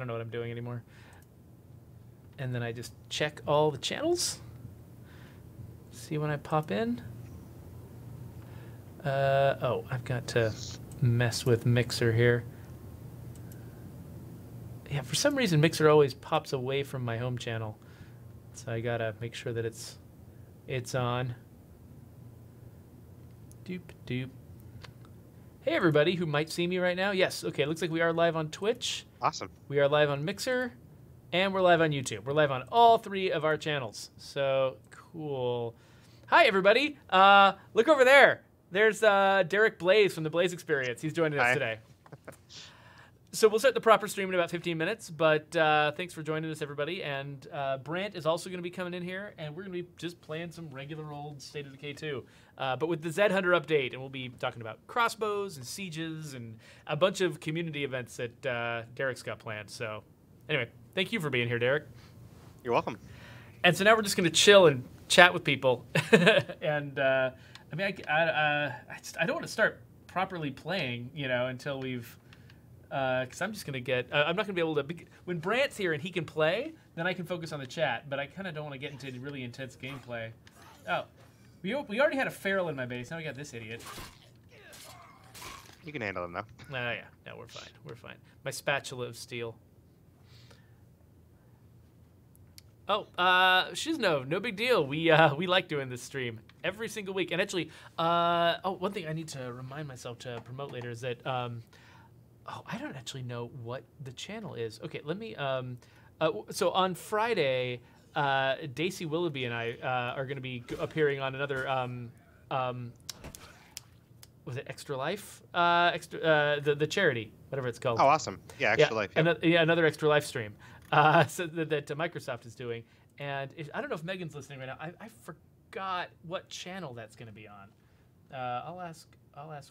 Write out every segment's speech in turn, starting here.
don't know what I'm doing anymore. And then I just check all the channels. See when I pop in. Oh, I've got to mess with Mixer here. Yeah, for some reason Mixer always pops away from my home channel. So I gotta make sure that it's on. Doop doop. Hey everybody who might see me right now. Yes, okay, looks like we are live on Twitch. Awesome. We are live on Mixer, and we're live on YouTube. We're live on all 3 of our channels. So cool. Hi everybody. Look over there. There's Derreck Blaise from the Blaise XPerience. He's joining us today. So we'll start the proper stream in about 15 minutes, but thanks for joining us, everybody. And Brant is also going to be coming in here, and we're going to be just playing some regular old State of Decay 2. But with the Zedhunter update, and we'll be talking about crossbows and sieges and a bunch of community events that Derreck's got planned. So anyway, thank you for being here, Derreck. You're welcome. And so now we're just going to chill and chat with people. And I mean, I don't want to start properly playing, you know, until we've... because I'm just going to get... I'm not going to be able to... When Brant's here and he can play, then I can focus on the chat, but I kind of don't want to get into really intense gameplay. Oh. We already had a feral in my base. Now we got this idiot. You can handle him, though. Yeah. No, we're fine. We're fine. My spatula of steel. Oh, Shizno, no big deal. We like doing this stream every single week. And actually, one thing I need to remind myself to promote later is that... oh, I don't actually know what the channel is. Okay, let me... so on Friday, Daisy Willoughby and I are going to be appearing on another... was it Extra Life? The charity, whatever it's called. Oh, awesome. Yeah, Extra Life. Yep. Another Extra Life stream so that Microsoft is doing. And I don't know if Megan's listening right now. I forgot what channel that's going to be on. I'll ask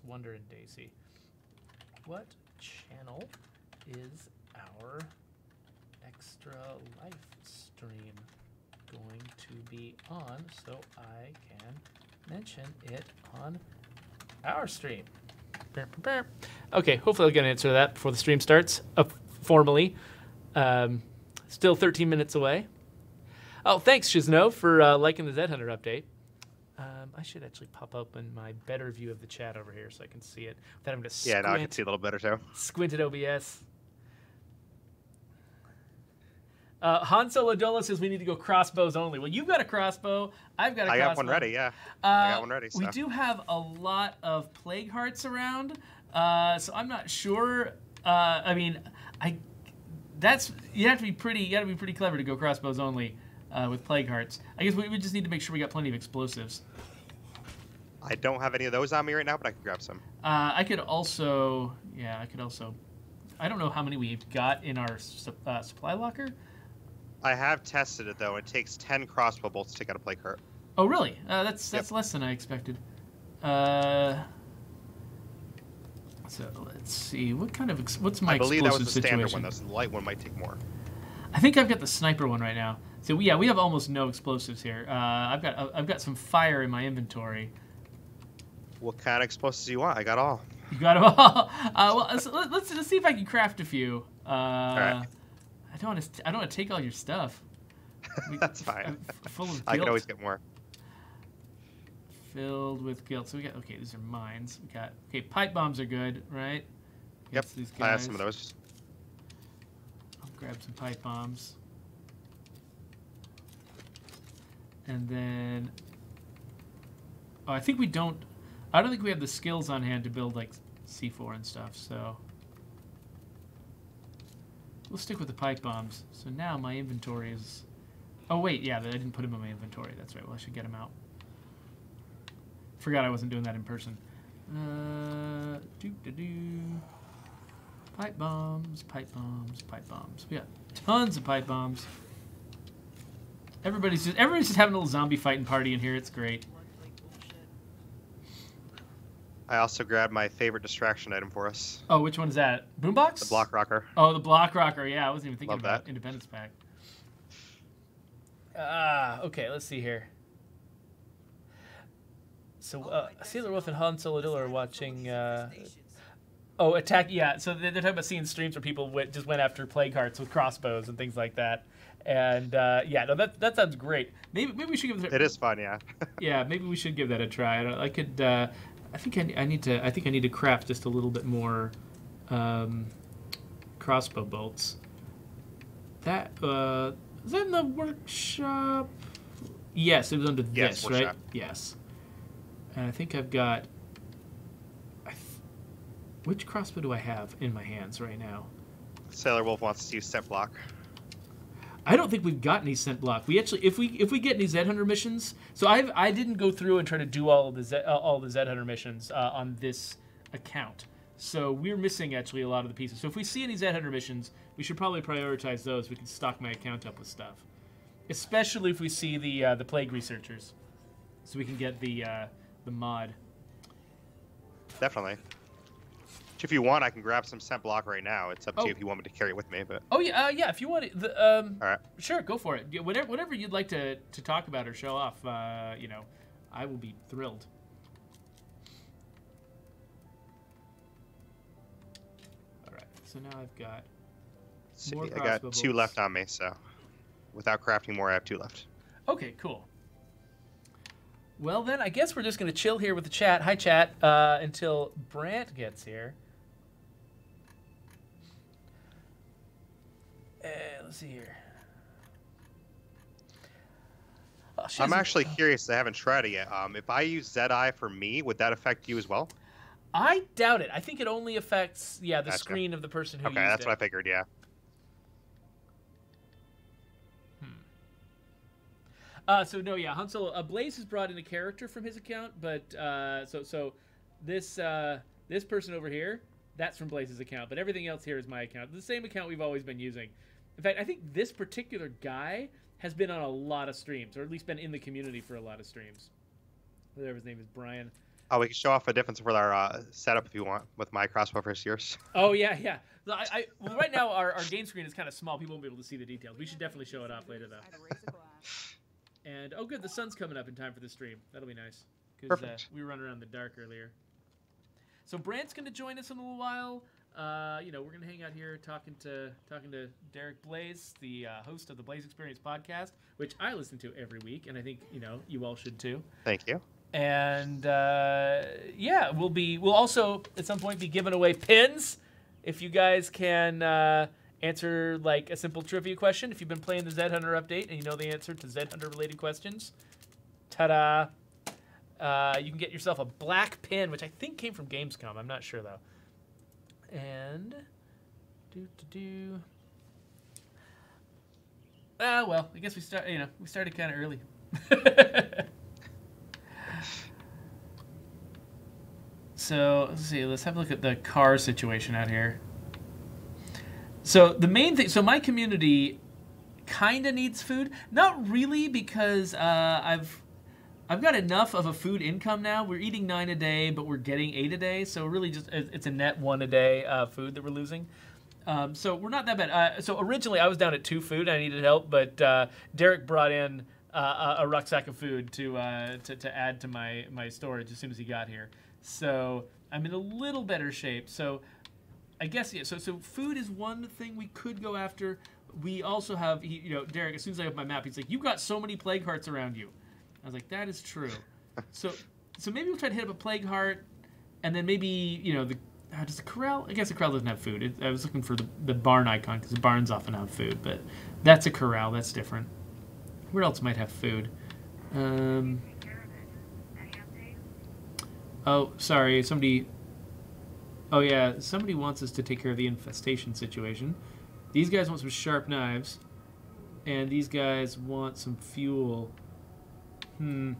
Wonder and Daisy. What channel is our Extra Life stream going to be on so I can mention it on our stream? Okay, hopefully I'll get an answer to that before the stream starts formally. Still 13 minutes away. Oh, thanks, Shizno, for liking the Zedhunter update. I should actually pop open my better view of the chat over here so I can see it without having to squint. Yeah, now I can see a little better, too. Squint at OBS. Han Solo Dola says we need to go crossbows only. Well, you've got a crossbow. I've got a crossbow. I got one ready, yeah. I got one ready. So. We do have a lot of plague hearts around, so I'm not sure. I mean, you have to be pretty clever to go crossbows only with plague hearts. I guess we just need to make sure we got plenty of explosives. I don't have any of those on me right now, but I can grab some. I could also. I don't know how many we've got in our supply locker. I have tested it, though. It takes 10 crossbow bolts to take out a plague heart. Oh, really? That's less than I expected. So let's see. What kind of what's my explosive situation? I believe that was the standard one. The light one might take more. I think I've got the sniper one right now. So yeah, we have almost no explosives here. I've got some fire in my inventory. What kind of explosives do you want? I got all. You got them all. Well, let's see if I can craft a few. All right. I don't want to take all your stuff. That's fine. Full of guilt. I can always get more. Filled with guilt. So we got these are mines. We got pipe bombs are good, right? Yep. These guys. I have some of those. I'll grab some pipe bombs. And then I don't think we have the skills on hand to build like C4 and stuff, so we'll stick with the pipe bombs. So now my inventory is... Oh, wait, yeah, I didn't put them in my inventory. That's right. Well, I should get them out. Forgot I wasn't doing that in person. Pipe bombs, pipe bombs, pipe bombs. We got tons of pipe bombs. Everybody's just having a little zombie fighting party in here. It's great. I also grabbed my favorite distraction item for us. Oh, which one is that? Boombox? The block rocker. Oh, the block rocker. Yeah, I wasn't even thinking Love about that. Independence Pack. Okay, let's see here. So, Sailor Wolf and Han Solo Dilla are watching... Oh, attack! Yeah, so they're talking about seeing streams where people just went after plague hearts with crossbows and things like that. And yeah, no, that sounds great. Maybe we should give it. It is fun, yeah. Yeah, maybe we should give that a try. I could. I think I need to. I think I need to craft just a little bit more crossbow bolts. That is that in the workshop? Yes, it was under this, workshop. right? Yes. And I think I've got. Which crossbow do I have in my hands right now? Sailor Wolf wants to use scent block. I don't think we've got any scent block. We actually, if we get any Zedhunter missions, so I didn't go through and try to do all the Zedhunter missions on this account. So we're missing actually a lot of the pieces. So if we see any Zedhunter missions, we should probably prioritize those. We can stock my account up with stuff, especially if we see the plague researchers, so we can get the mod. Definitely. If you want, I can grab some scent block right now. It's up to Oh. you if you want me to carry it with me. But Oh yeah, yeah. If you want it, all right. sure, go for it. Yeah, whatever you'd like to talk about or show off, you know, I will be thrilled. All right, so now I've got See, more I crossbow got 2 bolts. left on me, so without crafting more, I have 2 left. Okay, cool. Well then, I guess we're just gonna chill here with the chat. Hi chat, until Brant gets here. Let's see here. Oh, she I'm hasn't- actually curious. I haven't tried it yet. If I use Zedeye for me, would that affect you as well? I doubt it. I think it only affects the Gotcha. screen of the person who Okay, used that's it. what I figured. Yeah. So no, yeah, Hansel. Blaise has brought in a character from his account, but so this person over here, that's from Blaise's account, but everything else here is my account. The same account we've always been using. In fact, I think this particular guy has been on a lot of streams, or at least been in the community for a lot of streams. Whatever his name is, Brian. Oh, we can show off a difference with our setup if you want, with my crossbow versus yours. Oh yeah, yeah. So well, right now our game screen is kind of small. People won't be able to see the details. We should definitely show it off later though. And oh, good, the sun's coming up in time for the stream. That'll be nice because we were running around in the dark earlier. So Brant's going to join us in a little while. You know, we're going to hang out here talking to Derreck Blaise, the host of the Blaise XPerience podcast, which I listen to every week, and I think you all should too. Thank you. And yeah, we'll also at some point be giving away pins if you guys can answer like a simple trivia question. If you've been playing the Zedhunter update and you know the answer to Zedhunter related questions, ta-da! You can get yourself a black pin, which I think came from Gamescom. I'm not sure though. And well, I guess we started kind of early. So let's see. Let's have a look at the car situation out here. So the main thing. So my community kind of needs food. Not really, because I've got enough of a food income now. We're eating 9 a day, but we're getting 8 a day. So really, just it's a net 1 a day food that we're losing. So we're not that bad. So originally I was down at 2 food. I needed help, but Derreck brought in a rucksack of food to add to my storage as soon as he got here. So I'm in a little better shape. So I guess, yeah, so food is one thing we could go after. We also have, Derreck, as soon as I have my map, he's like, you've got so many plague hearts around you. I was like, that is true. So maybe we'll try to hit up a plague heart, and then maybe, does the corral? I guess the corral doesn't have food. I was looking for the barn icon, because the barns often have food, but that's a corral. That's different. Where else might have food? Oh, sorry, somebody... Oh, yeah, somebody wants us to take care of the infestation situation. These guys want some sharp knives, and these guys want some fuel. I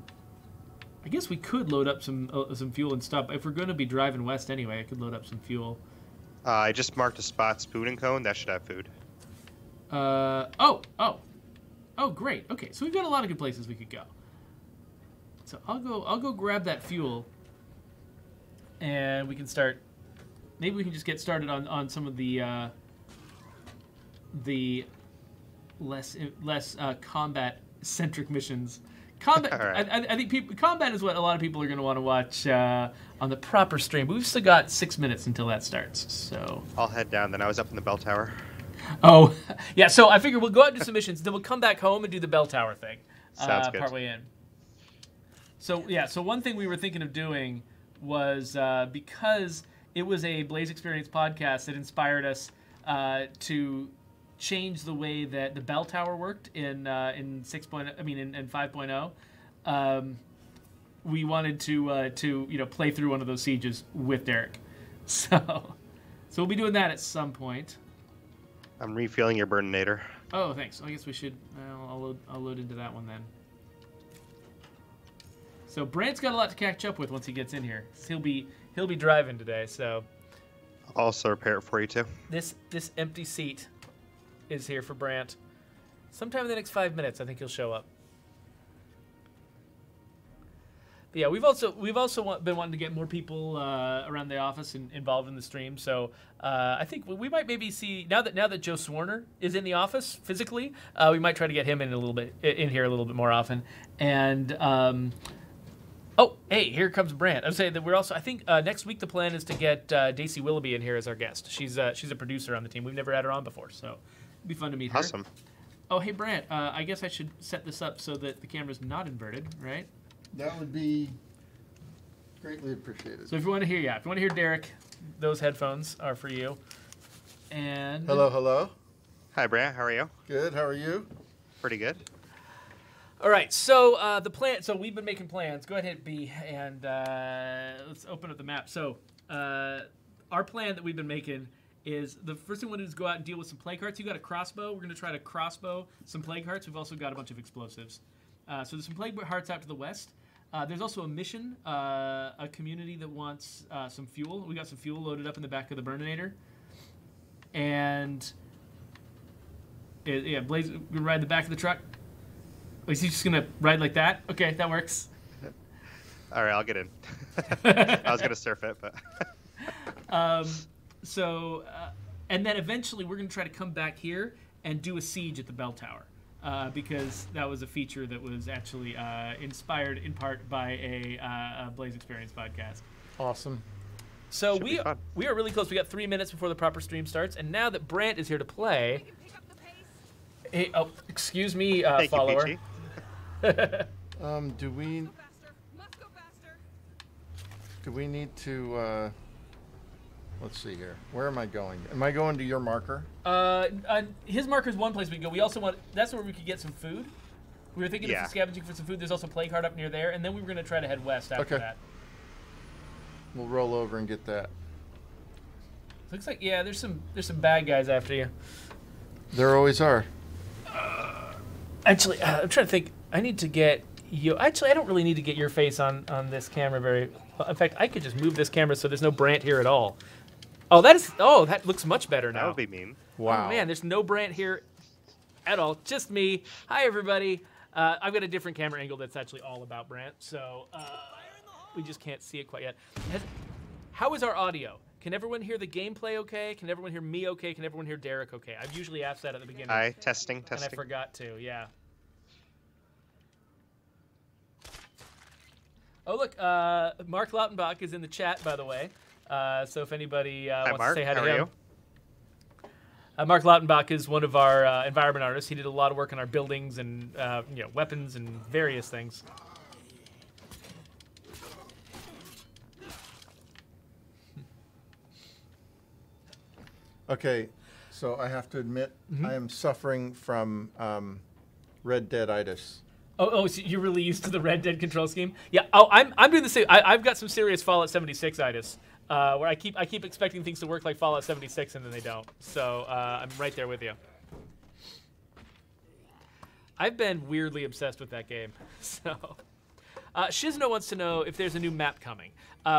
guess we could load up some fuel and stop. If we're going to be driving west anyway, I could load up some fuel. I just marked a spot, Spoon and Cone. That should have food. Oh, great. Okay, so we've got a lot of good places we could go. So I'll go grab that fuel, and we can start. Maybe we can just get started on some of the less combat centric missions, Combat. All right. I think combat is what a lot of people are going to want to watch on the proper stream. We've still got 6 minutes until that starts. So I'll head down. Then I was up in the bell tower. Oh, yeah. So I figure we'll go out and do some missions, then we'll come back home and do the bell tower thing. Sounds good. Partway in. So yeah. So one thing we were thinking of doing was because it was a Blaise XPerience podcast that inspired us to change the way that the bell tower worked in 6.0. I mean in 5.0. We wanted to play through one of those sieges with Derreck. So we'll be doing that at some point. I'm refueling your burninator. Oh, thanks. I guess we should. I'll load into that one then. So Brant's got a lot to catch up with once he gets in here. He'll be driving today. So I'll also repair it for you too. this empty seat is here for Brant. Sometime in the next 5 minutes, I think he'll show up. But yeah, we've also been wanting to get more people around the office and involved in the stream. So I think we might maybe see now that Joe Swarner is in the office physically, we might try to get him in here a little bit more often. And oh, hey, here comes Brant. I'm saying that we're also. I think next week the plan is to get Daisy Willoughby in here as our guest. She's a producer on the team. We've never had her on before, so it'd be fun to meet her. Awesome. Oh, hey Brant. I guess I should set this up so that the camera's not inverted, right? That would be greatly appreciated. So if you want to hear Derreck, those headphones are for you. And Hello. Hi, Brant. How are you? Good. How are you? Pretty good. all right. So the plan. So we've been making plans. Go ahead, hit B, and let's open up the map. So our plan that we've been making is the first thing we want to do is go out and deal with some plague hearts. You got a crossbow. We're going to try to crossbow some plague hearts. We've also got a bunch of explosives. So there's some plague hearts out to the west. There's also a mission, a community that wants some fuel. We got some fuel loaded up in the back of the burninator. And yeah, Blaise gonna ride the back of the truck. Is he just gonna ride like that? Okay, that works. All right, I'll get in. I was gonna surf it, but. And then eventually we're gonna try to come back here and do a siege at the bell tower. Because that was a feature that was actually inspired in part by a Blaise XPerience podcast. Awesome. So Should be fun. we are really close. We got 3 minutes before the proper stream starts, and now that Brant is here to play, hey, oh, excuse me, Thank follower. you, Peachy. Do we need to? Let's see here. Where am I going? Am I going to your marker? His marker is one place we can go. We also want. That's where we could get some food. We were thinking of scavenging for some food. There's also plague heart up near there, and then we were going to try to head west after that. We'll roll over and get that. Looks like there's some bad guys after you. There always are. Actually, I'm trying to think. I need to get you. Actually, I don't really need to get your face on this camera very. In fact, I could just move this camera so there's no Brant here at all. Oh, that looks much better now. That would be mean. Wow. Oh, man, there's no Brant here at all. Just me. Hi, everybody. I've got a different camera angle that's actually all about Brant, so we just can't see it quite yet. How is our audio? Can everyone hear the gameplay okay? Can everyone hear me okay? Can everyone hear Derreck okay? I've usually asked that at the beginning. Hi, testing. And I forgot to, yeah. Oh, look, Mark Lautenbach is in the chat, by the way. So if anybody wants Mark. to say hi to How are him. you? Mark Lautenbach is one of our environment artists. He did a lot of work on our buildings and weapons and various things. Okay, so I have to admit, I am suffering from Red Dead-itis. Oh, so you're really used to the Red Dead control scheme? Yeah. Oh, I'm doing the same. I've got some serious Fallout 76-itis, where I keep expecting things to work like Fallout 76 and then they don't. So I'm right there with you. I've been weirdly obsessed with that game. So Shizno wants to know if there's a new map coming.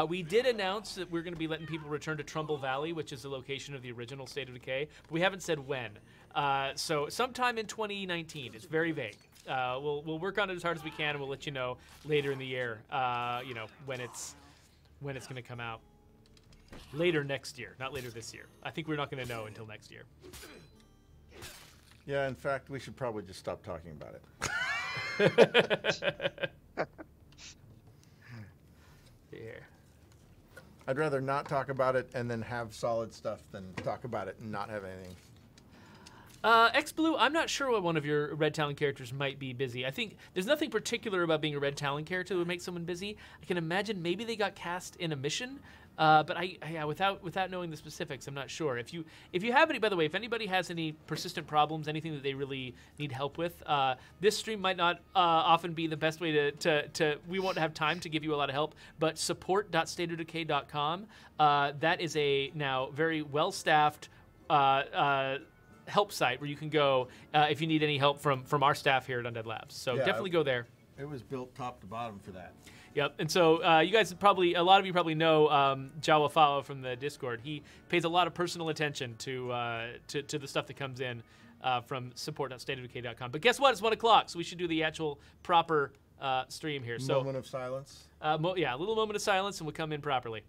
We did announce that we're going to be letting people return to Trumbull Valley, which is the location of the original State of Decay, but we haven't said when. So sometime in 2019. It's very vague. We'll work on it as hard as we can, and we'll let you know later in the year. When it's going to come out. Later next year, not later this year. I think we're not going to know until next year. Yeah, in fact, we should probably just stop talking about it. Here. I'd rather not talk about it and then have solid stuff than talk about it and not have anything. X-Blue, I'm not sure what one of your Red Talon characters might be busy. I think there's nothing particular about being a Red Talon character that would make someone busy. I can imagine maybe they got cast in a mission, but without knowing the specifics, I'm not sure. If you have any, by the way, if anybody has any persistent problems, anything that they really need help with, this stream might not often be the best way to we won't have time to give you a lot of help, but support.stateofdecay.com, that is a now very well-staffed help site where you can go if you need any help from our staff here at Undead Labs. So definitely go there. It was built top to bottom for that. Yep, and so you guys probably, a lot of you probably know Jawa Fawa from the Discord. He pays a lot of personal attention to the stuff that comes in from support.stateofdecay.com. But guess what? It's 1 o'clock, so we should do the actual proper stream here. So Moment of silence. Yeah, a little moment of silence, and we'll come in properly.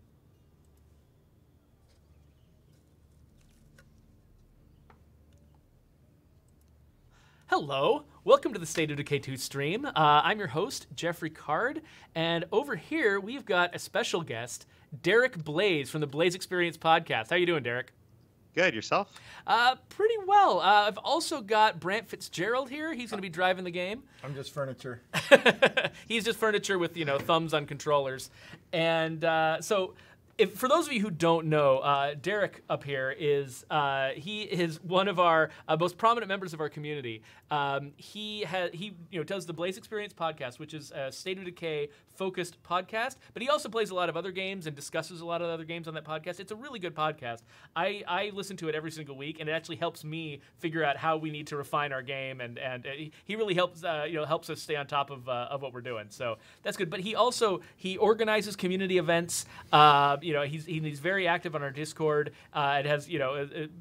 Hello, welcome to the State of Decay 2 stream. I'm your host, Jeffrey Card, and over here we've got a special guest, Derreck Blaise from the Blaise XPerience podcast. How you doing, Derek? Good, yourself? Pretty well. I've also got Brant Fitzgerald here. He's going to be driving the game. I'm just furniture. He's just furniture with, thumbs on controllers. And so... for those of you who don't know, Derek up here is he is one of our most prominent members of our community. He does the Blaise XPerience podcast, which is a State of Decay focused podcast, but he also plays a lot of other games and discusses a lot of other games on that podcast. It's a really good podcast. I listen to it every single week, and it actually helps me figure out how we need to refine our game, and he really helps helps us stay on top of what we're doing. So that's good. But he organizes community events. He's very active on our Discord. It has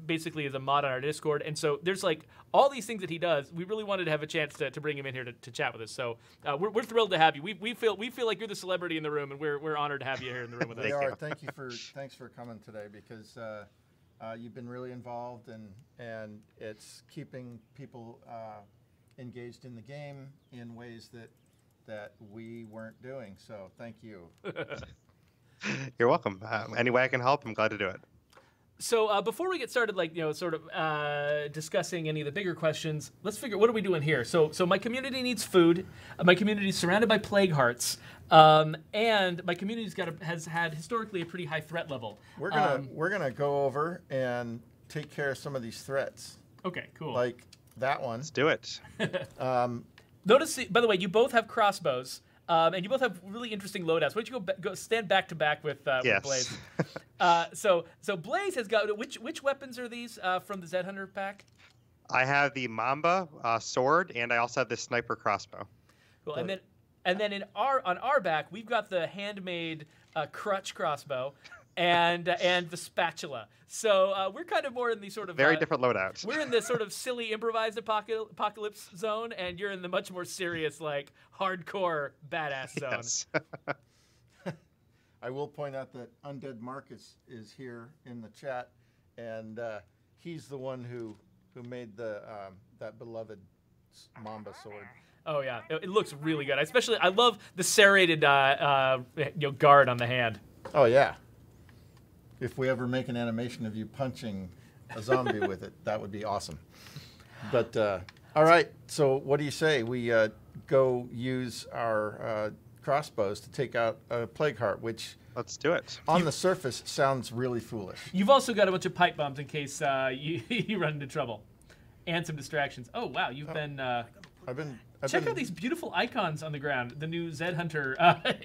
basically is a mod on our Discord, and so there's like all these things that he does. We really wanted to have a chance to bring him in here to chat with us. So we're thrilled to have you. We feel like you're the celebrity in the room, and we're honored to have you here in the room with us. We are. Thanks for coming today, because you've been really involved, and it's keeping people engaged in the game in ways that we weren't doing. So thank you. You're welcome. Any way I can help, I'm glad to do it. So before we get started, discussing any of the bigger questions, let's figure what are we doing here. So my community needs food. My community is surrounded by plague hearts, and my community's has had historically a pretty high threat level. We're gonna go over and take care of some of these threats. Okay, cool. Like that one. Let's do it. Notice, by the way, you both have crossbows. And you both have really interesting loadouts. Why don't you go stand back to back with Blaise? So Blaise has got which weapons are these from the Zedhunter pack? I have the Mamba sword, and I also have the sniper crossbow. Cool. And then on our back we've got the handmade crutch crossbow. And the spatula. So we're kind of more in the sort of very different loadouts. We're in the sort of silly improvised apocalypse zone, and you're in the much more serious, like hardcore badass zone. Yes. I will point out that Undead Marcus is here in the chat, and he's the one who made that beloved Mamba sword. Oh yeah, it looks really good. I love the serrated guard on the hand. Oh yeah. If we ever make an animation of you punching a zombie with it, that would be awesome. But all right, so what do you say we go use our crossbows to take out a plague heart, which let's do it. On the surface sounds really foolish. You've also got a bunch of pipe bombs in case you run into trouble, and some distractions. Oh wow, you've been. Check out these beautiful icons on the ground. The new Zedhunter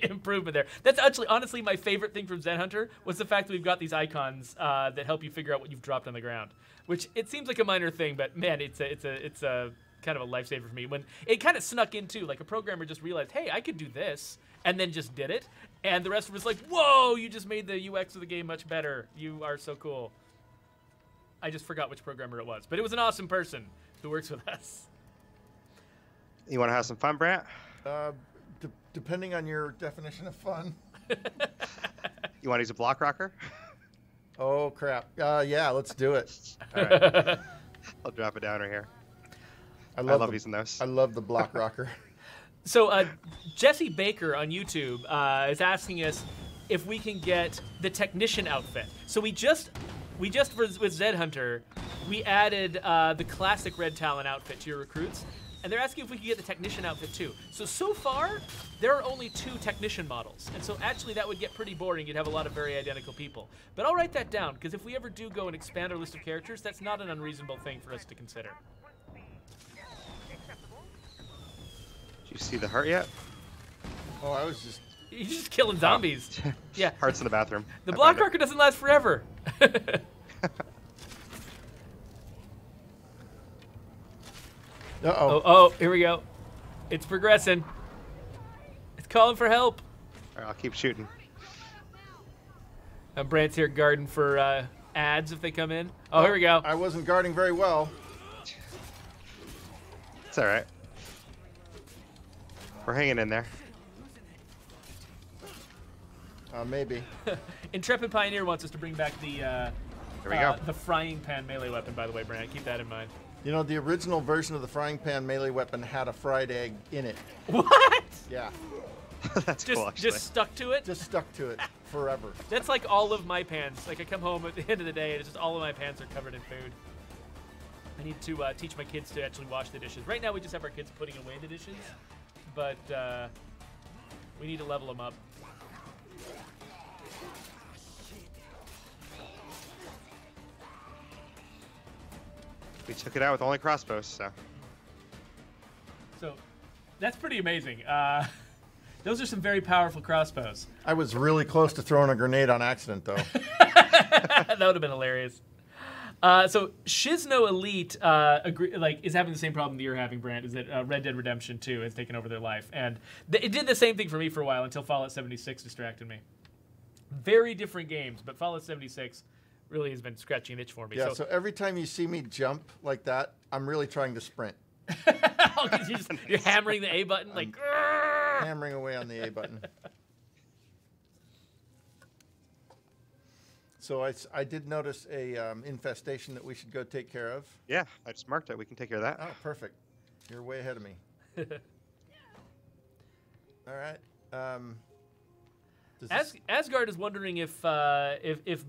improvement there. That's actually, honestly, my favorite thing from Zedhunter was the fact that we've got these icons that help you figure out what you've dropped on the ground. Which it seems like a minor thing, but man, it's a kind of a lifesaver for me. When it kind of snuck in too, like a programmer just realized, hey, I could do this, and then just did it, and the rest of us like, whoa, you just made the UX of the game much better. You are so cool. I just forgot which programmer it was, but it was an awesome person who works with us. You want to have some fun, Brant? Depending on your definition of fun. You want to use a block rocker? Oh, crap. Yeah, let's do it. All right. I'll drop it down right here. I love using those. I love the block rocker. So Jesse Baker on YouTube is asking us if we can get the technician outfit. So we just with Zedhunter, we added the classic Red Talon outfit to your recruits, and they're asking if we can get the technician outfit too. So far, there are only 2 technician models, and so actually that would get pretty boring. You'd have a lot of very identical people. But I'll write that down, because if we ever do go and expand our list of characters, that's not an unreasonable thing for us to consider. Did you see the heart yet? Oh, I was just... You're just killing zombies. Yeah. Heart's in the bathroom. The block rocket doesn't last forever. Uh-oh. Oh, here we go. It's progressing. It's calling for help. All right, I'll keep shooting. Brant's here guarding for ads if they come in. Oh, here we go. I wasn't guarding very well. It's all right. We're hanging in there. Maybe. Intrepid Pioneer wants us to bring back the There we go. the frying pan melee weapon, by the way, Brant. Keep that in mind. You know, the original version of the frying pan melee weapon had a fried egg in it. What? Yeah. That's cool, actually. Just stuck to it? Just stuck to it forever. That's like all of my pans. Like I come home at the end of the day and it's just all of my pans are covered in food. I need to teach my kids to actually wash the dishes. Right now we just have our kids putting away the dishes, but we need to level them up. We took it out with only crossbows, so. So that's pretty amazing. Those are some very powerful crossbows. I was really close to throwing a grenade on accident, though. That would have been hilarious. So Shizno Elite is having the same problem that you're having, Brant, is that Red Dead Redemption 2 has taken over their life. And it did the same thing for me for a while until Fallout 76 distracted me. Very different games, but Fallout 76 really has been scratching an itch for me. Yeah, so every time you see me jump like that, I'm really trying to sprint. You're hammering the A button, like... Hammering away on the A button. So I did notice a infestation that we should go take care of. Yeah, I just marked it. We can take care of that. Oh, perfect. You're way ahead of me. All right. Asgard is wondering if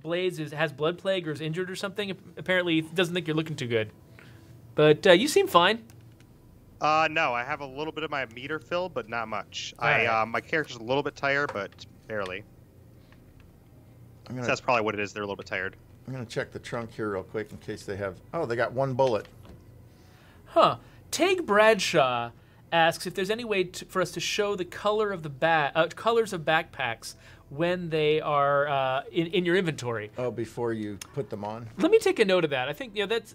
Blaise has blood plague or is injured or something. Apparently, he doesn't think you're looking too good. But you seem fine. No, I have a little bit of my meter filled, but not much. Right. My character's a little bit tired, but barely. So that's probably what it is. They're a little bit tired. I'm going to check the trunk here real quick in case they have... Oh, they got 1 bullet. Huh. Tag Bradshaw asks if there's any way for us to show the color of the colors of backpacks when they are in your inventory. Oh, before you put them on? Let me take a note of that. I think that's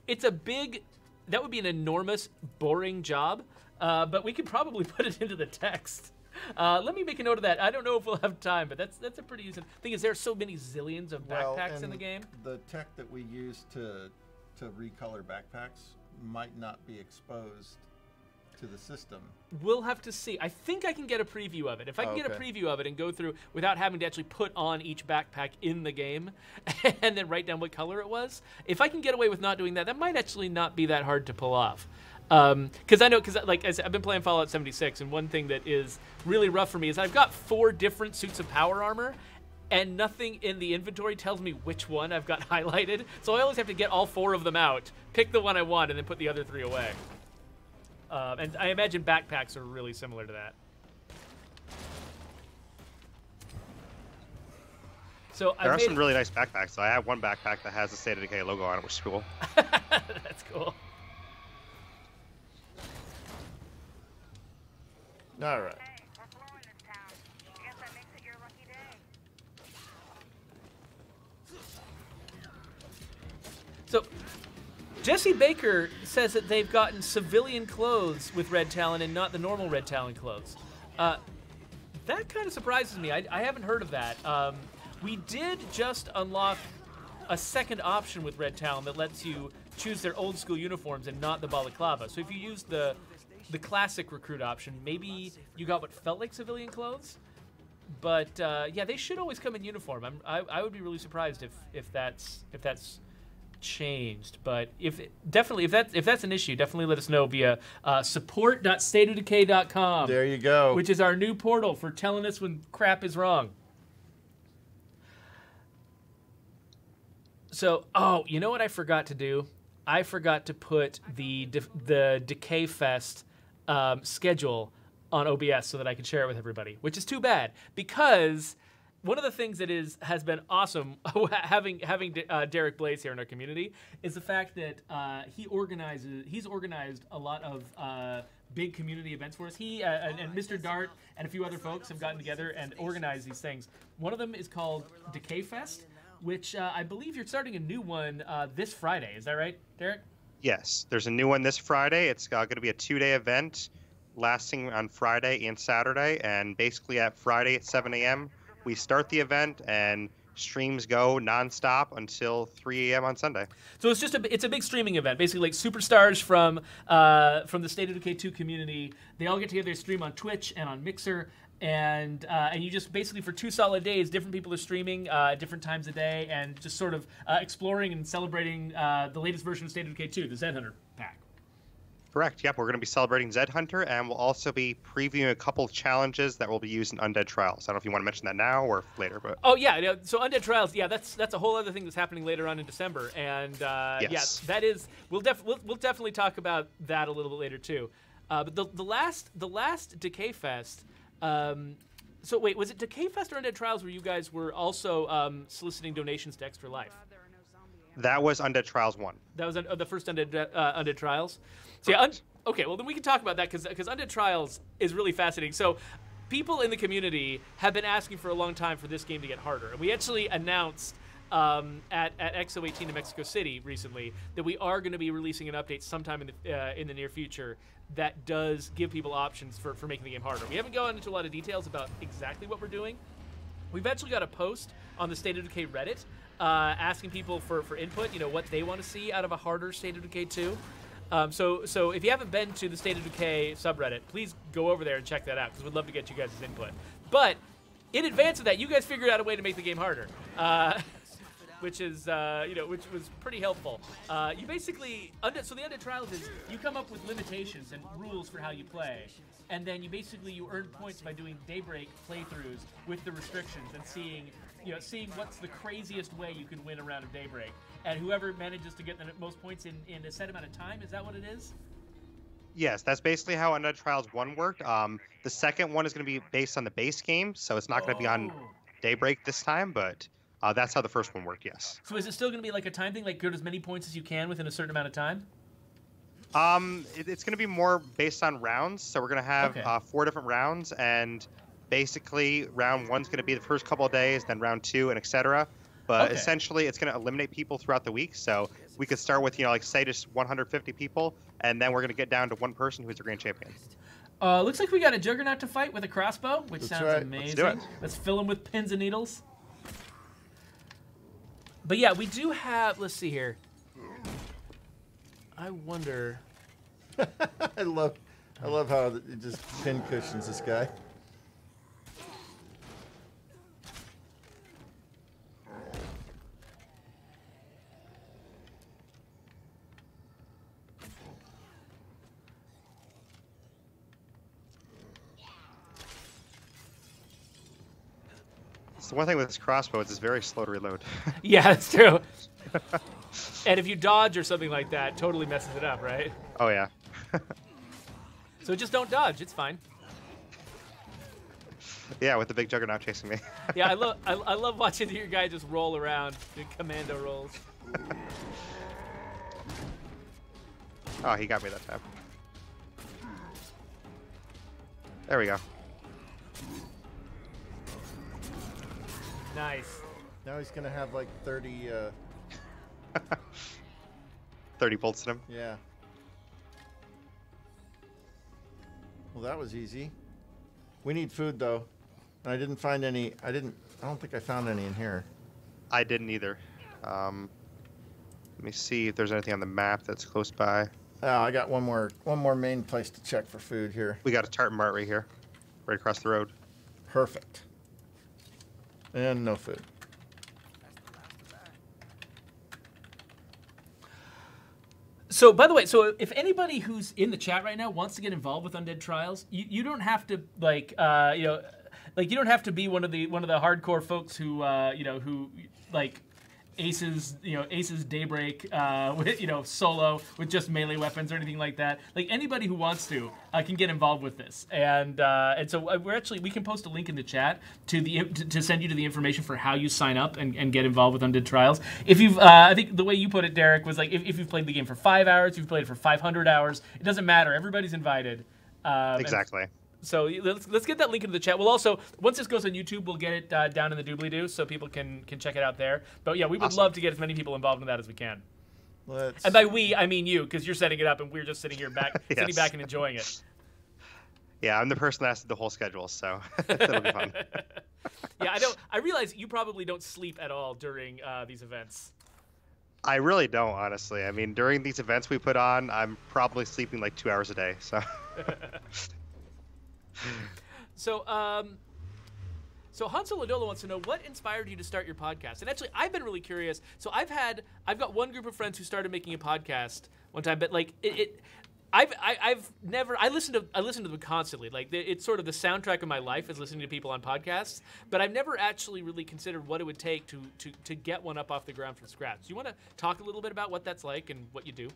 it's a big... That would be an enormous, boring job, but we could probably put it into the text. Let me make a note of that. I don't know if we'll have time, but that's a pretty easy thing. Is there so many zillions of backpacks in the game? The tech that we use to recolor backpacks might not be exposed to the system. We'll have to see. I think I can get a preview of it. If I can get a preview of it and go through without having to actually put on each backpack in the game and then write down what color it was, if I can get away with not doing that, that might actually not be that hard to pull off. Because like I said, I've been playing Fallout 76, and one thing that is really rough for me is I've got 4 different suits of power armor, and nothing in the inventory tells me which one I've got highlighted. So I always have to get all 4 of them out, pick the one I want, and then put the other 3 away. And I imagine backpacks are really similar to that. So there are some really nice backpacks. So I have one backpack that has the State of Decay logo on it, which is cool. That's cool. All right. Hey, we're blowing this town. Guess that makes it your lucky day. So Jesse Baker says that they've gotten civilian clothes with Red Talon and not the normal Red Talon clothes. That kind of surprises me. I haven't heard of that. We did just unlock a second option with Red Talon that lets you choose their old school uniforms and not the balaclava. So if you use the classic recruit option, maybe you got what felt like civilian clothes. But yeah, they should always come in uniform. I would be really surprised if that's changed. But if that's an issue, definitely let us know via support.stateofdecay.com. There you go. Which is our new portal for telling us when crap is wrong. So, oh, you know what I forgot to do? I forgot to put the Decay Fest schedule on OBS so that I could share it with everybody, which is too bad because one of the things that has been awesome having Derreck Blaise here in our community is the fact that he's organized a lot of big community events for us. He and Mr. Dart and a few other folks have gotten together and organized these things. One of them is called Decay Fest, which I believe you're starting a new one this Friday. Is that right, Derreck? Yes, there's a new one this Friday. It's going to be a 2-day event lasting on Friday and Saturday. And basically at Friday at 7 a.m., we start the event and streams go nonstop until 3 a.m. on Sunday. So it's a big streaming event, basically like superstars from the State of Decay 2 community. They all get together, they stream on Twitch and on Mixer. And you just basically for 2 solid days, different people are streaming at different times a day and just sort of exploring and celebrating the latest version of State of Decay 2, the Zedhunter pack. Correct. Yep, we're going to be celebrating Zedhunter, and we'll also be previewing a couple of challenges that will be used in Undead Trials. I don't know if you want to mention that now or later, but oh yeah. So Undead Trials, yeah, that's a whole other thing that's happening later on in December, and yes. yeah, that is we'll definitely talk about that a little bit later too. But the last Decay Fest. So wait, was it Decay Fest or Undead Trials where you guys were also soliciting donations to Extra Life? that was Undead Trials 1. That was the first Undead Trials? So yeah, okay, well then we can talk about that because Undead Trials is really fascinating. So people in the community have been asking for a long time for this game to get harder. And we actually announced at XO18 in Mexico City recently that we are going to be releasing an update sometime in the near future that does give people options for making the game harder. We haven't gone into a lot of details about exactly what we're doing. We've actually got a post on the State of Decay Reddit asking people for input, what they want to see out of a harder State of Decay 2. So if you haven't been to the State of Decay subreddit, please go over there and check that out because we'd love to get you guys' input. But in advance of that, you guys figured out a way to make the game harder. Which is, which was pretty helpful. You basically, so the Undead Trials is you come up with limitations and rules for how you play, and then you earn points by doing Daybreak playthroughs with the restrictions and seeing what's the craziest way you can win a round of Daybreak, and whoever manages to get the most points in a set amount of time. Is that what it is? Yes, that's basically how Undead Trials 1 worked. The second one is going to be based on the base game, so it's not going to be on Daybreak this time, but that's how the first one worked, yes. So is it still going to be like a time thing, like get as many points as you can within a certain amount of time? It's going to be more based on rounds, so we're going to have 4 different rounds, and basically round 1's going to be the first couple of days, then round 2, and etc. But essentially, it's going to eliminate people throughout the week, so we could start with, say just 150 people, and then we're going to get down to 1 person who's the grand champion. Looks like we got a Juggernaut to fight with a crossbow, which sounds amazing. Let's do it. Let's fill him with pins and needles. But yeah, we do have, let's see here. I wonder. I love how it just pin cushions this guy. So one thing with this crossbow is it's very slow to reload. Yeah, that's true. And if you dodge or something like that, totally messes it up, right? Oh, yeah. So just don't dodge. It's fine. Yeah, with the big Juggernaut chasing me. Yeah, I love watching your guy just roll around, do commando rolls. Oh, he got me that time. There we go. Nice. Now he's going to have like 30... 30 bolts in him. Yeah. Well, that was easy. We need food, though. And I didn't find any... I don't think I found any in here. I didn't either. Let me see if there's anything on the map that's close by. Oh, I got one more main place to check for food here. We got a Tartan Mart right here. Right across the road. Perfect. And no food. So, by the way, so if anybody who's in the chat right now wants to get involved with Undead Trials, you don't have to like you don't have to be one of the hardcore folks who who like Ace's Daybreak with solo with just melee weapons or anything like that. Like anybody who wants to can get involved with this, and so we can post a link in the chat to send you to the information for how you sign up and get involved with Undead Trials. If you've I think the way you put it, Derek, was like if you've played the game for 5 hours, if you've played it for 500 hours, it doesn't matter. Everybody's invited. Exactly. So let's get that link into the chat. We'll also, once this goes on YouTube, we'll get it down in the doobly-doo so people can check it out there. But yeah, we would love to get as many people involved in that as we can. And by we, I mean you, because you're setting it up and we're just sitting here sitting back and enjoying it. Yeah, I'm the person that has the whole schedule, so that'll be fun. Yeah, I realize you probably don't sleep at all during these events. I really don't, honestly. I mean, during these events we put on, I'm probably sleeping like 2 hours a day, so... So Hansel Ladola wants to know what inspired you to start your podcast. And actually, I've been really curious. So I've got one group of friends who started making a podcast one time, but like I listen to them constantly. Like it's sort of the soundtrack of my life is listening to people on podcasts. But I've never actually really considered what it would take to get one up off the ground from scratch. Do you want to talk a little bit about what that's like and what you do?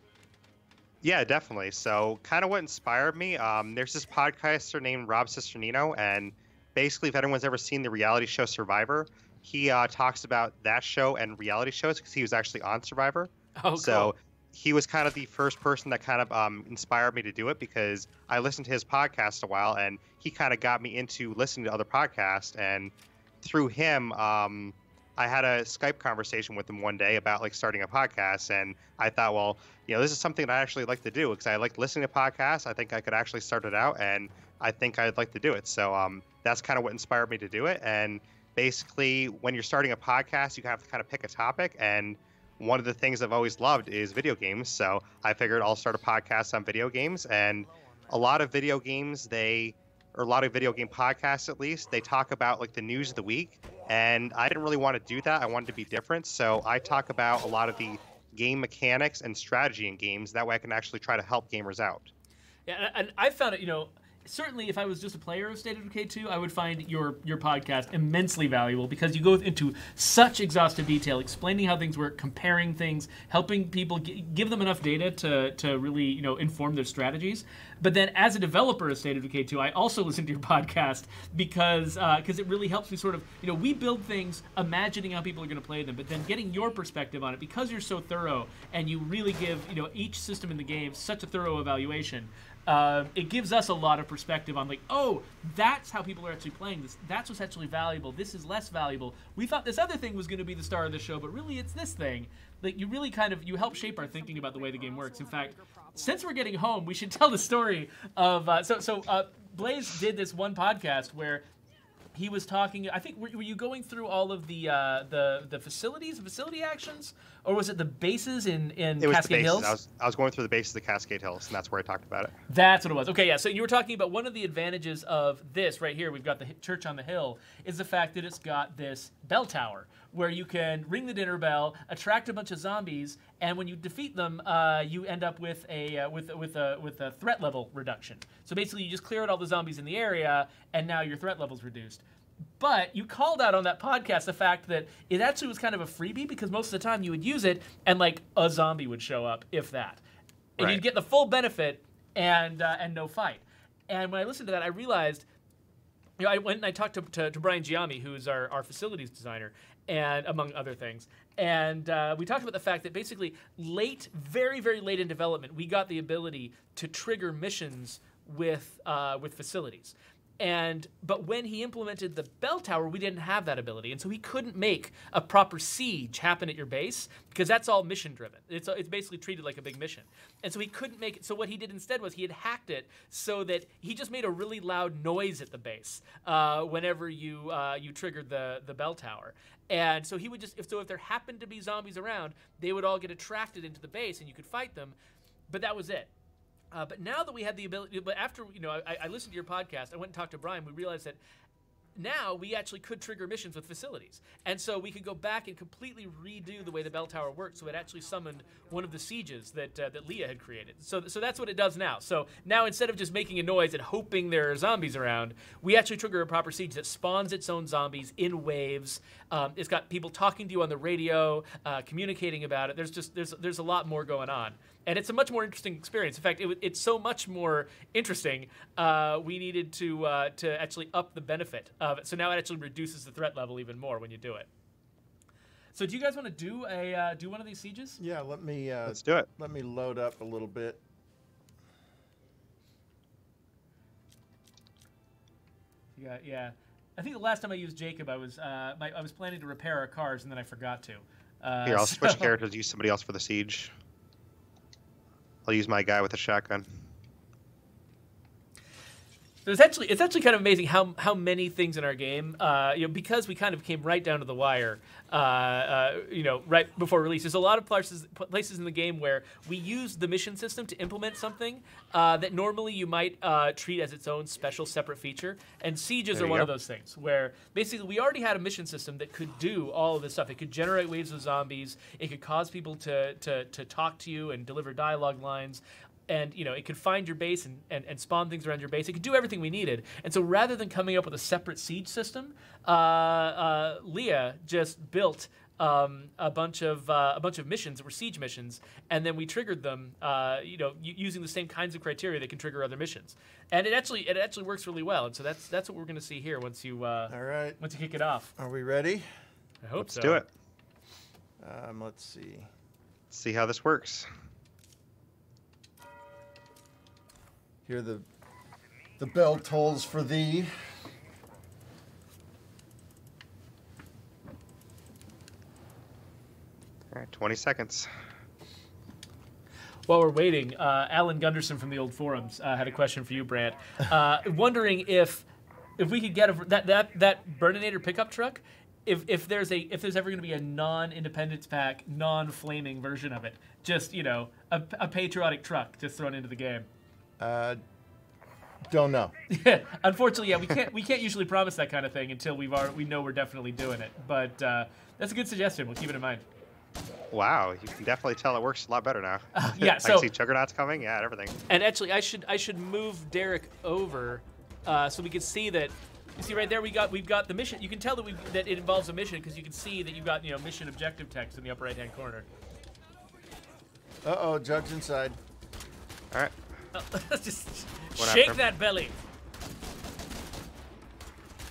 Yeah, definitely. So kind of what inspired me, there's this podcaster named Rob Cisternino, and basically if anyone's ever seen the reality show Survivor, he talks about that show and reality shows because he was actually on Survivor. Oh, so cool. He was kind of the first person that kind of inspired me to do it because I listened to his podcast a while, and he kind of got me into listening to other podcasts, and through him, I had a Skype conversation with him one day about like starting a podcast, and I thought, well, this is something that I actually like to do because I like listening to podcasts. I think I could actually start it out, and I think I'd like to do it. So that's kind of what inspired me to do it. And basically, when you're starting a podcast, you have to kind of pick a topic. And one of the things I've always loved is video games. So I figured I'll start a podcast on video games. And a lot of video games, or a lot of video game podcasts at least, they talk about like the news of the week. And I didn't really want to do that. I wanted to be different. So I talk about a lot of the game mechanics and strategy in games. That way I can actually try to help gamers out. Yeah, and I found it, certainly if I was just a player of State of Decay 2, I would find your podcast immensely valuable because you go into such exhaustive detail, explaining how things work, comparing things, helping people give them enough data to really inform their strategies. But then as a developer of State of Decay 2, I also listen to your podcast because it really helps me sort of, we build things imagining how people are going to play them, but then getting your perspective on it because you're so thorough and you really give, each system in the game such a thorough evaluation. It gives us a lot of perspective on like, oh, that's how people are actually playing this. That's what's actually valuable. This is less valuable. We thought this other thing was going to be the star of the show, but really it's this thing. Like you really you help shape our thinking about the way the game works. In fact, since we're getting home, we should tell the story of Blaise did this one podcast where he was talking. I think were you going through all of the facility actions, or was it the bases in Cascade Hills? I was going through the bases of the Cascade Hills, and that's where I talked about it. That's what it was. Okay, yeah. So you were talking about one of the advantages of this right here. We've got the church on the hill. Is the fact that it's got this bell tower where you can ring the dinner bell, attract a bunch of zombies, and when you defeat them, you end up with a threat level reduction. So basically, you just clear out all the zombies in the area, and now your threat level's reduced. But you called out on that podcast the fact that it actually was kind of a freebie because most of the time you would use it and like a zombie would show up, if that. And right. You'd get the full benefit and no fight. And when I listened to that, I realized, I went and I talked to Brian Giammi, who's our facilities designer, and among other things. And we talked about the fact that basically very, very late in development, we got the ability to trigger missions with facilities. But when he implemented the bell tower, we didn't have that ability, and so he couldn't make a proper siege happen at your base because that's all mission driven. It's basically treated like a big mission, and so he couldn't make it. So what he did instead was he had hacked it so that he just made a really loud noise at the base whenever you triggered the bell tower, and so he would if there happened to be zombies around, they would all get attracted into the base, and you could fight them, but that was it. But now that we had the ability, but after I listened to your podcast, I went and talked to Brian. We realized that now we actually could trigger missions with facilities. And so we could go back and completely redo the way the bell tower worked, so it actually summoned one of the sieges that Leah had created. So that's what it does now. So now instead of just making a noise and hoping there are zombies around, we actually trigger a proper siege that spawns its own zombies in waves. It's got people talking to you on the radio, communicating about it. There's a lot more going on. And it's a much more interesting experience. In fact, it's so much more interesting, we needed to actually up the benefit of it. So now it actually reduces the threat level even more when you do it. So do you guys want to do one of these sieges? Yeah, let's do it. Let me load up a little bit. Yeah. I think the last time I used Jacob, I was planning to repair our cars and then I forgot to. Here, I'll switch characters. Use somebody else for the siege. I'll use my guy with the shotgun. It's actually kind of amazing how many things in our game, because we kind of came right down to the wire, right before release. There's a lot of places in the game where we use the mission system to implement something that normally you might treat as its own special separate feature. And sieges are one of those things where basically we already had a mission system that could do all of this stuff. It could generate waves of zombies. It could cause people to talk to you and deliver dialogue lines. And it could find your base and spawn things around your base. It could do everything we needed. And so rather than coming up with a separate siege system, Leah just built a bunch of missions that were siege missions, and then we triggered them, using the same kinds of criteria that can trigger other missions. And it actually works really well. And so that's what we're going to see here once you all right, once you kick it off. Are we ready? I hope so. Let's do it. Let's see. Let's see how this works. Hear the bell tolls for thee. All right, 20 seconds. While we're waiting, Alan Gunderson from the old forums had a question for you, Brant. Wondering if we could get that Burninator pickup truck, if there's ever going to be a non-Independence Pack, non-flaming version of it, just a patriotic truck just thrown into the game. Don't know. Yeah, unfortunately, yeah, we can't usually promise that kind of thing until we know we're definitely doing it. But that's a good suggestion. We'll keep it in mind. Wow, you can definitely tell it works a lot better now. Yeah, so I can see Juggernauts coming. Yeah, everything. And actually, I should move Derek over so we can see that. You see right there, we've got the mission. You can tell that it involves a mission because you can see that you've got mission objective text in the upper right hand corner. Uh-oh, Jug's inside. All right. Just shake that belly.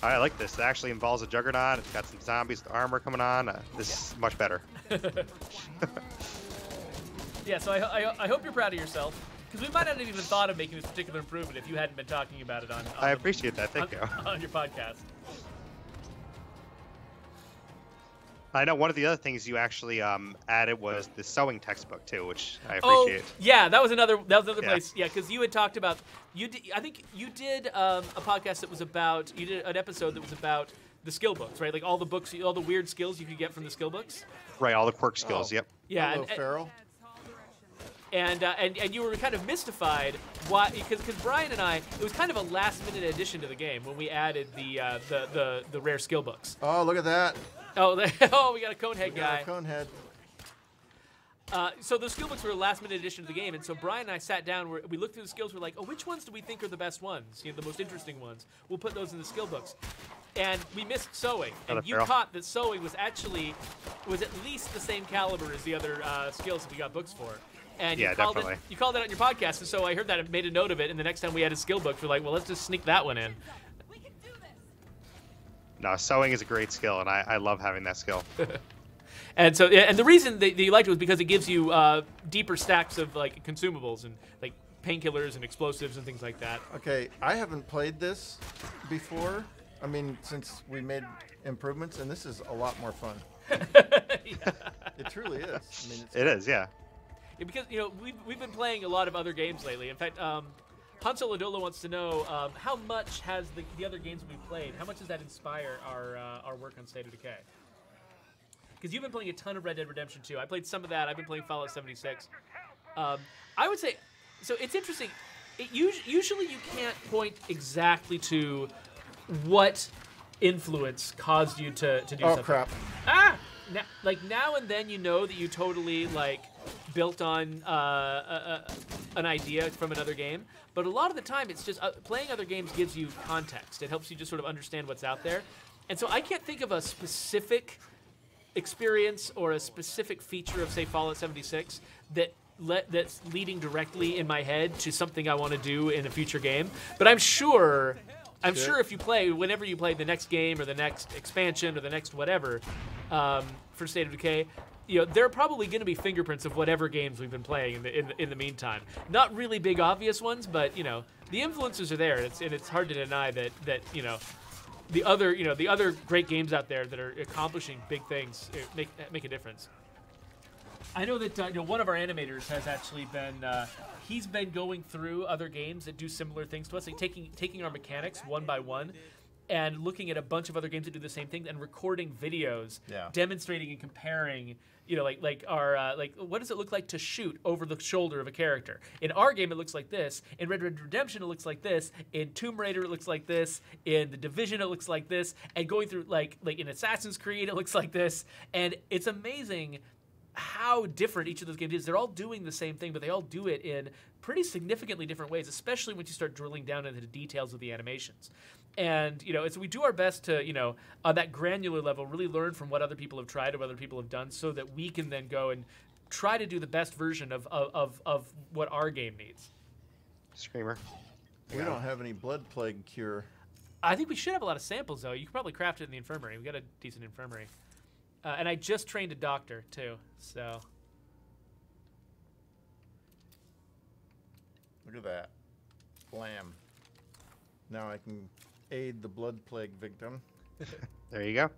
I like this. It actually involves a Juggernaut. It's got some zombies with armor coming on. This is much better. Yeah, so I hope you're proud of yourself. Because we might not have even thought of making this particular improvement if you hadn't been talking about it on I appreciate that. Thank you. On your podcast. I know one of the other things you actually added was the sewing textbook too, which I appreciate. Oh, yeah, that was another place. Yeah, because you had talked about I think you did a podcast that was about you did an episode that was about the skill books, right? Like all the books, all the weird skills you could get from the skill books. Right, all the quirk skills. Yep. Yeah. Hello, Farrell. And you were kind of mystified why, because Brian and I, it was kind of a last minute addition to the game when we added the rare skill books. Oh, look at that. Oh, we got a Conehead guy. Conehead. So the skill books were a last minute addition to the game, and so Brian and I sat down, we looked through the skills, we're like, oh, which ones do we think are the best ones? The most interesting ones. We'll put those in the skill books. And we missed sewing, and you caught that sewing was at least the same caliber as the other skills that we got books for. And yeah, definitely. You called it on your podcast, and so I heard that and made a note of it, and the next time we added skill books, we're like, well, let's just sneak that one in. We can do this. No, sewing is a great skill, and I love having that skill. And so, and the reason that you liked it was because it gives you deeper stacks of like consumables and like painkillers and explosives and things like that. Okay, I haven't played this before. I mean, since we made improvements, and this is a lot more fun. Yeah. It truly is. I mean, It is, yeah. Yeah, because we've been playing a lot of other games lately. In fact, Hansel Adola wants to know how much has the other games we've played, how much does that inspire our work on State of Decay? Because you've been playing a ton of Red Dead Redemption 2. I played some of that. I've been playing Fallout 76. I would say, so it's interesting. Usually you can't point exactly to what influence caused you to do something. Oh crap! Now and then you know that you totally like built on an idea from another game, but a lot of the time it's just playing other games gives you context. It helps you just sort of understand what's out there, and so I can't think of a specific experience or a specific feature of say Fallout 76 that's leading directly in my head to something I want to do in a future game. But I'm sure if you play, whenever you play the next game or the next expansion or the next whatever for State of Decay, there are probably going to be fingerprints of whatever games we've been playing in the meantime. Not really big obvious ones, but the influences are there, and it's hard to deny that the other great games out there that are accomplishing big things make a difference. I know that one of our animators has actually been he's been going through other games that do similar things to us, like taking our mechanics one by one and looking at a bunch of other games that do the same thing and recording videos, demonstrating and comparing. Like what does it look like to shoot over the shoulder of a character? In our game, it looks like this. In Red Dead Redemption, it looks like this. In Tomb Raider, it looks like this. In The Division, it looks like this. And going through like in Assassin's Creed, it looks like this. And it's amazing how different each of those games is. They're all doing the same thing, but they all do it in pretty significantly different ways, especially when you start drilling down into the details of the animations. And, so we do our best to, on that granular level, really learn from what other people have tried or what other people have done so that we can then go and try to do the best version of what our game needs. Screamer. We don't have any blood plague cure. I think we should have a lot of samples, though. You could probably craft it in the infirmary. We got a decent infirmary. And I just trained a doctor, too, so. Look at that. Blam. Now I can aid the blood plague victim. There you go.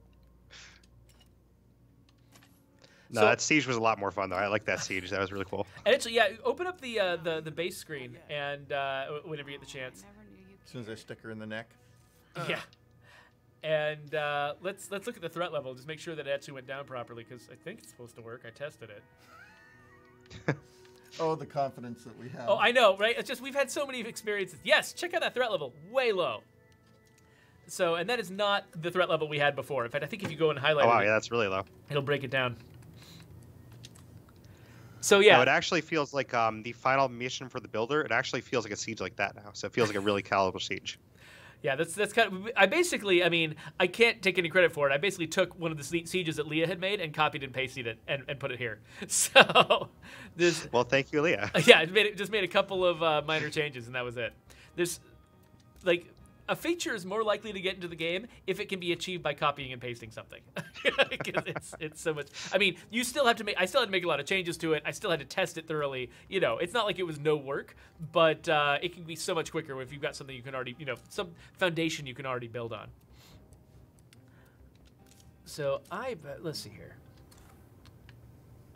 No, So- that siege was a lot more fun, though. I like that siege. That was really cool. And actually, open up the base screen and whenever you get the chance. As soon as I stick her in the neck. Yeah. And let's look at the threat level. Just make sure that it actually went down properly, because I think it's supposed to work. I tested it. Oh, the confidence that we have. Oh, I know, right? It's just we've had so many experiences. Yes, check out that threat level. Way low. So, and that is not the threat level we had before. In fact, I think if you go and highlight Oh, wow, it, yeah, that's really low. it'll break it down. So, yeah. No, it actually feels like the final mission for the builder. It actually feels like a siege like that now. So it feels like a really caliber siege. Yeah, that's kind of. I can't take any credit for it. I basically took one of the sieges that Leah had made and copied and pasted it and put it here. So, Well, thank you, Leah. Yeah, just made a couple of minor changes, and that was it. There's, a feature is more likely to get into the game if it can be achieved by copying and pasting something. Because it's so much. I mean, I still had to make a lot of changes to it. I still had to test it thoroughly. It's not like it was no work, but it can be so much quicker if you've got something you can already, some foundation you can already build on. So let's see here.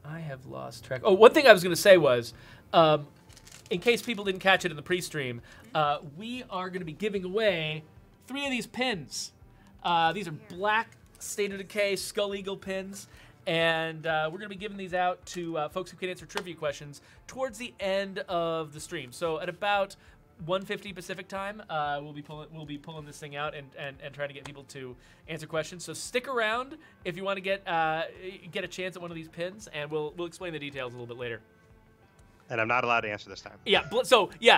I have lost track. Oh, one thing I was going to say was, in case people didn't catch it in the pre-stream, we are going to be giving away 3 of these pins. These are black State of Decay Skull Eagle pins, and we're going to be giving these out to folks who can answer trivia questions towards the end of the stream. So at about 1:50 Pacific time, we'll be pulling this thing out and trying to get people to answer questions. So stick around if you want to get a chance at one of these pins, and we'll explain the details a little bit later. And I'm not allowed to answer this time. Yeah.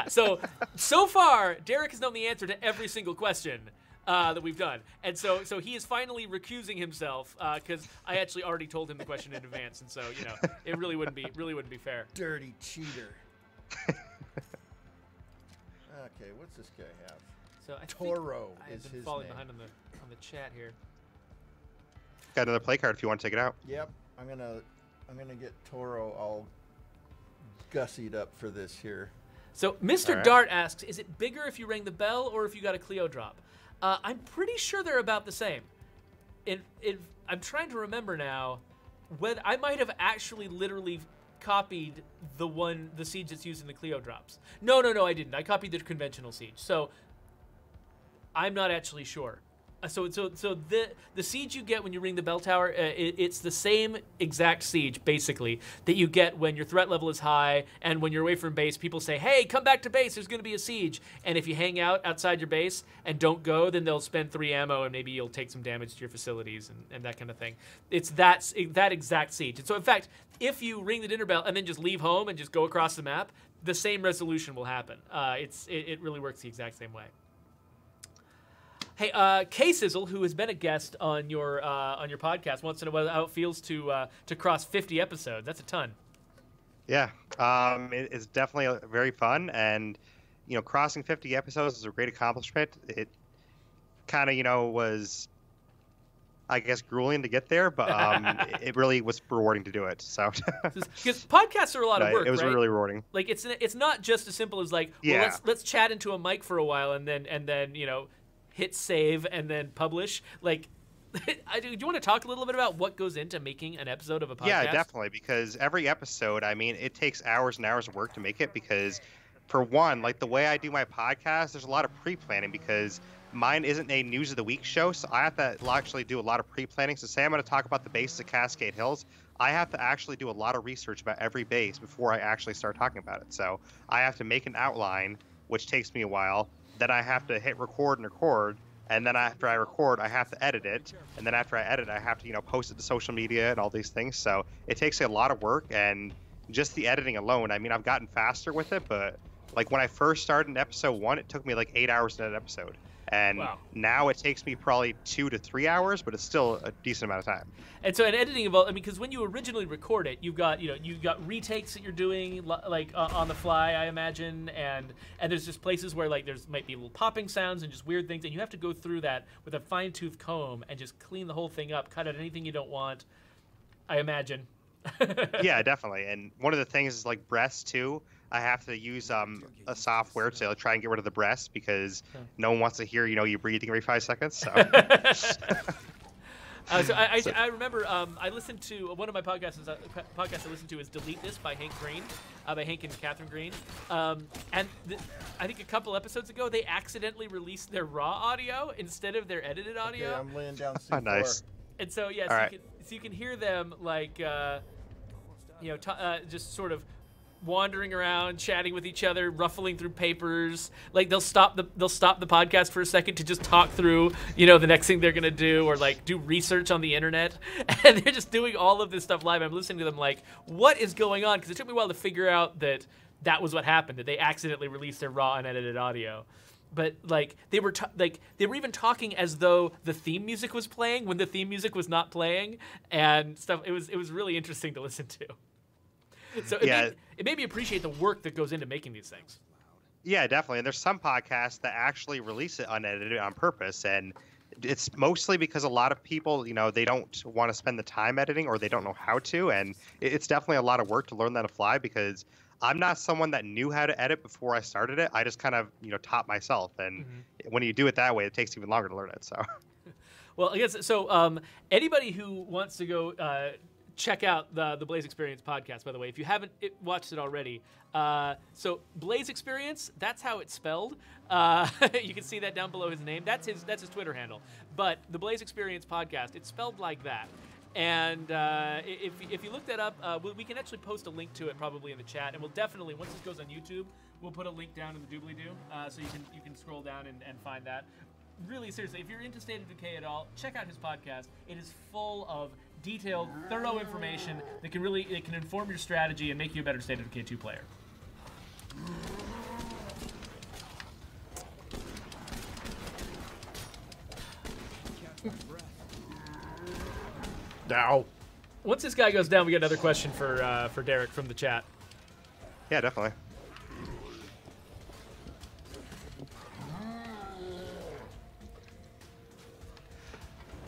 So far, Derreck has known the answer to every single question that we've done, and so he is finally recusing himself because I actually already told him the question in advance, and so it really wouldn't be fair. Dirty cheater. Okay, what's this guy have? So I Toro think is I've been his falling name. behind on the chat here. Got another play card if you want to take it out. Yep, I'm gonna get Toro all gussied up for this here. So Mr. Right. Dart asks, is it bigger if you rang the bell or if you got a Clio drop? I'm pretty sure they're about the same. I'm trying to remember now whether I might have actually literally copied the siege that's used in the Clio drops. No, I didn't. I copied the conventional siege. So I'm not actually sure. So the siege you get when you ring the bell tower, it's the same exact siege basically that you get when your threat level is high, and when you're away from base, people say, "Hey, come back to base. There's going to be a siege." And if you hang out outside your base and don't go, then they'll spend 3 ammo, and maybe you'll take some damage to your facilities and that kind of thing. It's that exact siege. And so, in fact, if you ring the dinner bell and then just leave home and just go across the map, the same resolution will happen. It really works the exact same way. Hey, K-Sizzle, who has been a guest on your podcast, wants to know how it feels to cross 50 episodes. That's a ton. Yeah, it's definitely very fun, and crossing 50 episodes is a great accomplishment. It kind of was, I guess, grueling to get there, but it really was rewarding to do it. So because podcasts are a lot of work, it was right? really rewarding. Like it's not just as simple as like, well, let's chat into a mic for a while and then hit save and then publish. Like, do you want to talk a little bit about what goes into making an episode of a podcast? Yeah, definitely, because every episode, I mean, it takes hours and hours of work to make it, because for one, like the way I do my podcast, there's a lot of pre-planning, because mine isn't a news of the week show, so I have to actually do a lot of pre-planning. So say I'm going to talk about the bases of Cascade Hills, I have to actually do a lot of research about every base before I actually start talking about it. So I have to make an outline, which takes me a while. Then I have to hit record, and then after I record, I have to edit it, and then after I edit, I have to post it to social media and all these things. So it takes a lot of work, and just the editing alone, I mean, I've gotten faster with it, but like when I first started in episode 1, it took me like 8 hours to edit an episode. And now it takes me probably 2 to 3 hours, but it's still a decent amount of time. And so, in editing involved, I mean, because when you originally record it, you've got retakes that you're doing like on the fly, I imagine, and there's just places where like might be little popping sounds and just weird things, and you have to go through that with a fine-tooth comb and just clean the whole thing up, cut out anything you don't want, I imagine. Yeah, definitely. And one of the things is like breasts too. I have to use a software to try and get rid of the breasts, because no one wants to hear you breathing every 5 seconds. So, I remember I listened to one of my podcasts. Podcast I listened to is "Delete This" by Hank Green, by Hank and Catherine Green. And I think a couple episodes ago they accidentally released their raw audio instead of their edited audio. Okay, I'm laying down C4. Nice. And so you can hear them like just sort of wandering around, chatting with each other, ruffling through papers. Like they'll stop the podcast for a second to just talk through, the next thing they're gonna do, or like do research on the internet. And they're just doing all of this stuff live. I'm listening to them like, what is going on? Because it took me a while to figure out that was what happened. That they accidentally released their raw unedited audio. But like they were even talking as though the theme music was playing when the theme music was not playing and stuff. It was really interesting to listen to. So it made me appreciate the work that goes into making these things. Yeah, definitely. And there's some podcasts that actually release it unedited on purpose, and it's mostly because a lot of people, they don't want to spend the time editing, or they don't know how to, and it's definitely a lot of work to learn that on the fly, because I'm not someone that knew how to edit before I started it. I just kind of, taught myself, and when you do it that way, it takes even longer to learn it. So, well, I guess so. Anybody who wants to go check out the Blaise XPerience podcast, by the way, if you haven't watched it already. So Blaise XPerience, that's how it's spelled. You can see that down below his name. That's his Twitter handle. But the Blaise XPerience podcast, it's spelled like that. And if you look that up, we can actually post a link to it probably in the chat, and we'll definitely, once this goes on YouTube, we'll put a link down in the doobly-doo, so you can scroll down and find that. Really, seriously, if you're into State of Decay at all, check out his podcast. It is full of detailed, thorough information that can inform your strategy and make you a better State of Decay 2 player. Now, once this guy goes down, we got another question for Derek from the chat. Yeah, definitely.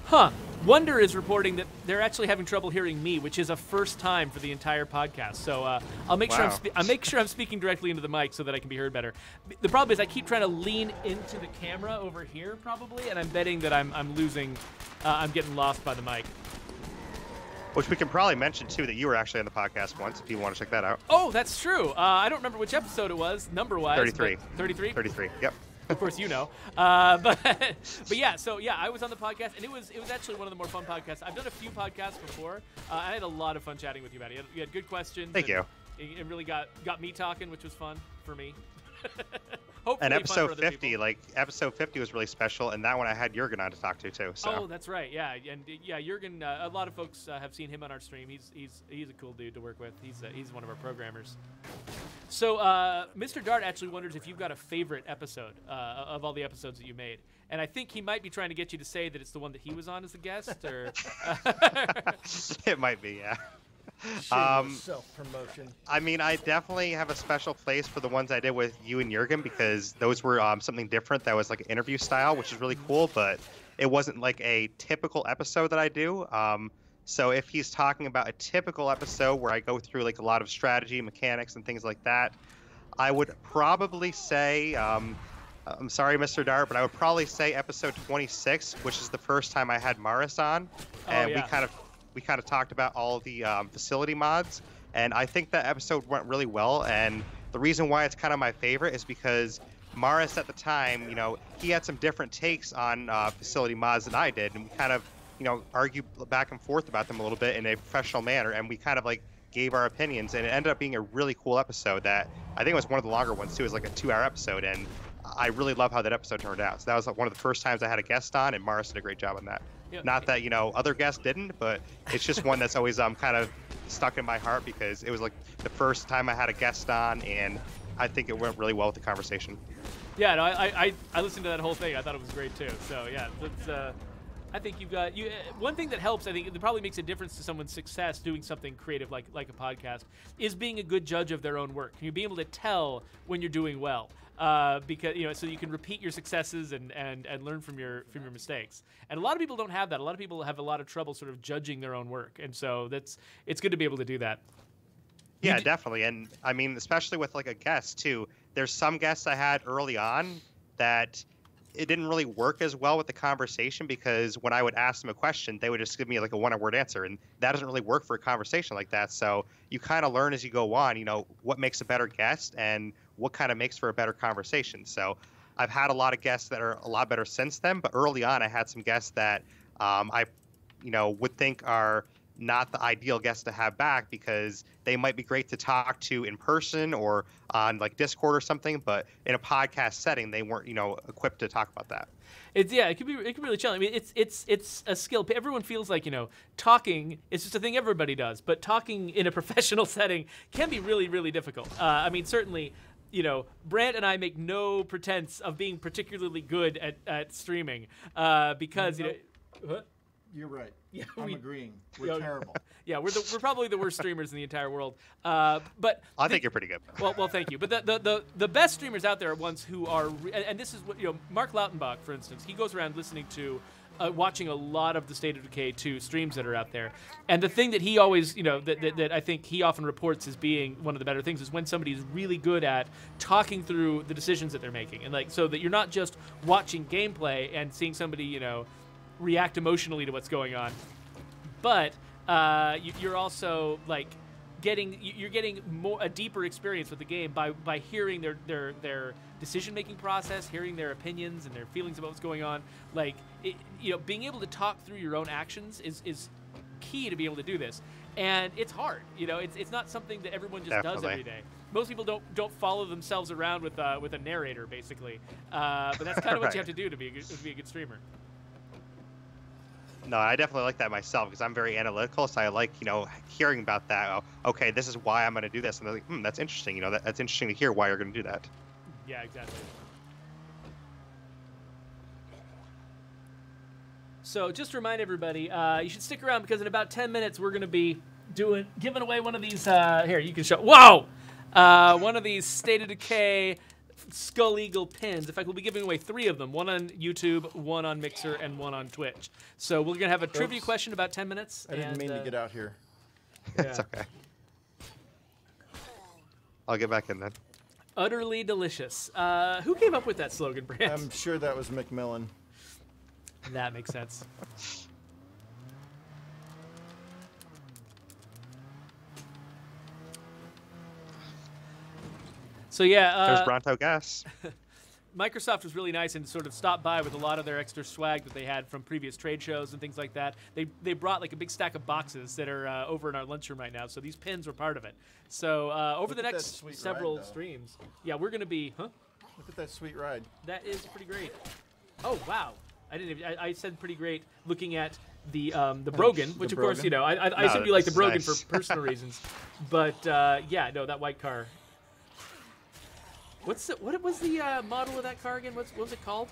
Huh. Wonder is reporting that they're actually having trouble hearing me, which is a first time for the entire podcast. So I'll make sure I'm speaking directly into the mic so that I can be heard better. The problem is I keep trying to lean into the camera over here probably, and I'm betting that I'm losing. I'm getting lost by the mic. Which we can probably mention too that you were actually on the podcast once if you want to check that out. Oh, that's true. I don't remember which episode it was, number-wise. 33. 33? 33. Yep. Of course, you know. But yeah, so yeah, I was on the podcast, and it was actually one of the more fun podcasts. I've done a few podcasts before. I had a lot of fun chatting with you about it. You had good questions. Thank you. It really got me talking, which was fun for me. Hopefully and episode fun for other 50, people. like episode 50 was really special, and that one I had Jurgen on to talk to too. So. Oh, that's right. Yeah, and yeah, Jurgen. A lot of folks have seen him on our stream. He's a cool dude to work with. He's one of our programmers. So Mr. Dart actually wonders if you've got a favorite episode of all the episodes that you made, and I think he might be trying to get you to say that it's the one that he was on as a guest, or. It might be, yeah. Self-promotion. I mean, I definitely have a special place for the ones I did with you and Jurgen because those were something different that was like an interview style, which is really cool, but it wasn't like a typical episode that I do. So if he's talking about a typical episode where I go through like a lot of strategy, mechanics, and things like that, I would probably say, I'm sorry, Mr. Dart, but I would probably say episode 26, which is the first time I had Maris on, and we kind of talked about all the facility mods, and I think that episode went really well. And the reason why it's kind of my favorite is because Maris at the time, he had some different takes on facility mods than I did, and we kind of, argued back and forth about them a little bit in a professional manner, and we kind of like gave our opinions, and it ended up being a really cool episode that I think it was one of the longer ones too. It was like a 2-hour episode, and I really love how that episode turned out. So that was like one of the first times I had a guest on, and Maris did a great job on that. Yeah. Not that, other guests didn't, but it's just one that's always kind of stuck in my heart because it was like the first time I had a guest on, and I think it went really well with the conversation. Yeah, no, I listened to that whole thing. I thought it was great too. So yeah, that's, I think you've got one thing that helps. I think it probably makes a difference to someone's success doing something creative like a podcast is being a good judge of their own work. You're being able to tell when you're doing well. Because so you can repeat your successes and learn from your mistakes. And a lot of people don't have that. A lot of people have a lot of trouble sort of judging their own work, and so it's good to be able to do that. Yeah, definitely. And I mean, especially with like a guest too. There's some guests I had early on that it didn't really work as well with the conversation because when I would ask them a question, they would just give me like a one-word answer, and that doesn't really work for a conversation like that. So you kind of learn as you go on, what makes a better guest and what kind of makes for a better conversation. So I've had a lot of guests that are a lot better since then, but early on I had some guests that I would think are not the ideal guests to have back because they might be great to talk to in person or on like Discord or something, but in a podcast setting they weren't equipped to talk about that. It can be really challenging. I mean, it's a skill. Everyone feels like talking is just a thing everybody does, but talking in a professional setting can be really, really difficult. I mean, certainly. Brant and I make no pretense of being particularly good at streaming because You're right. Yeah, I'm agreeing. We're terrible. Yeah, we're probably the worst streamers in the entire world. But I think you're pretty good. Well, thank you. But the best streamers out there are ones who are, and this is what Mark Lautenbach, for instance, he goes around listening to. Watching a lot of the State of Decay 2 streams that are out there. And the thing that he always, that I think he often reports as being one of the better things is when somebody's really good at talking through the decisions that they're making. And so that you're not just watching gameplay and seeing somebody, react emotionally to what's going on, but you're also like getting a deeper experience with the game by hearing their decision-making process, hearing their opinions and their feelings about what's going on. Like, being able to talk through your own actions is key to be able to do this. And it's hard. It's not something that everyone just does every day. Most people don't follow themselves around with a narrator, basically. But that's kind of what you have to do to be a good streamer. No, I definitely like that myself because I'm very analytical, so I like, hearing about that. Oh, okay, this is why I'm going to do this. And they're like, that's interesting. That's interesting to hear why you're going to do that. Yeah, exactly. So just to remind everybody, you should stick around because in about 10 minutes we're going to be giving away one of these. Here, you can show. Whoa! One of these State of Decay Skull Eagle pins. In fact, we'll be giving away 3 of them: one on YouTube, one on Mixer, and one on Twitch. So we're going to have a trivia question about 10 minutes. I didn't mean to get out here. Yeah. It's okay. I'll get back in then. Utterly delicious. Who came up with that slogan, Brant? I'm sure that was McMillan. That makes sense. So yeah, there's Bronto Gas. Microsoft was really nice and sort of stopped by with a lot of their extra swag that they had from previous trade shows and things like that. They brought like a big stack of boxes that are over in our lunchroom right now. So these pins were part of it. So over the next several streams, yeah, we're gonna be. Huh? Look at that sweet ride. That is pretty great. Oh wow! I said pretty great looking at the Brogan, which of course I assume you like the Brogan for personal reasons, but yeah, no, that white car. What was the model of that car again? What was it called?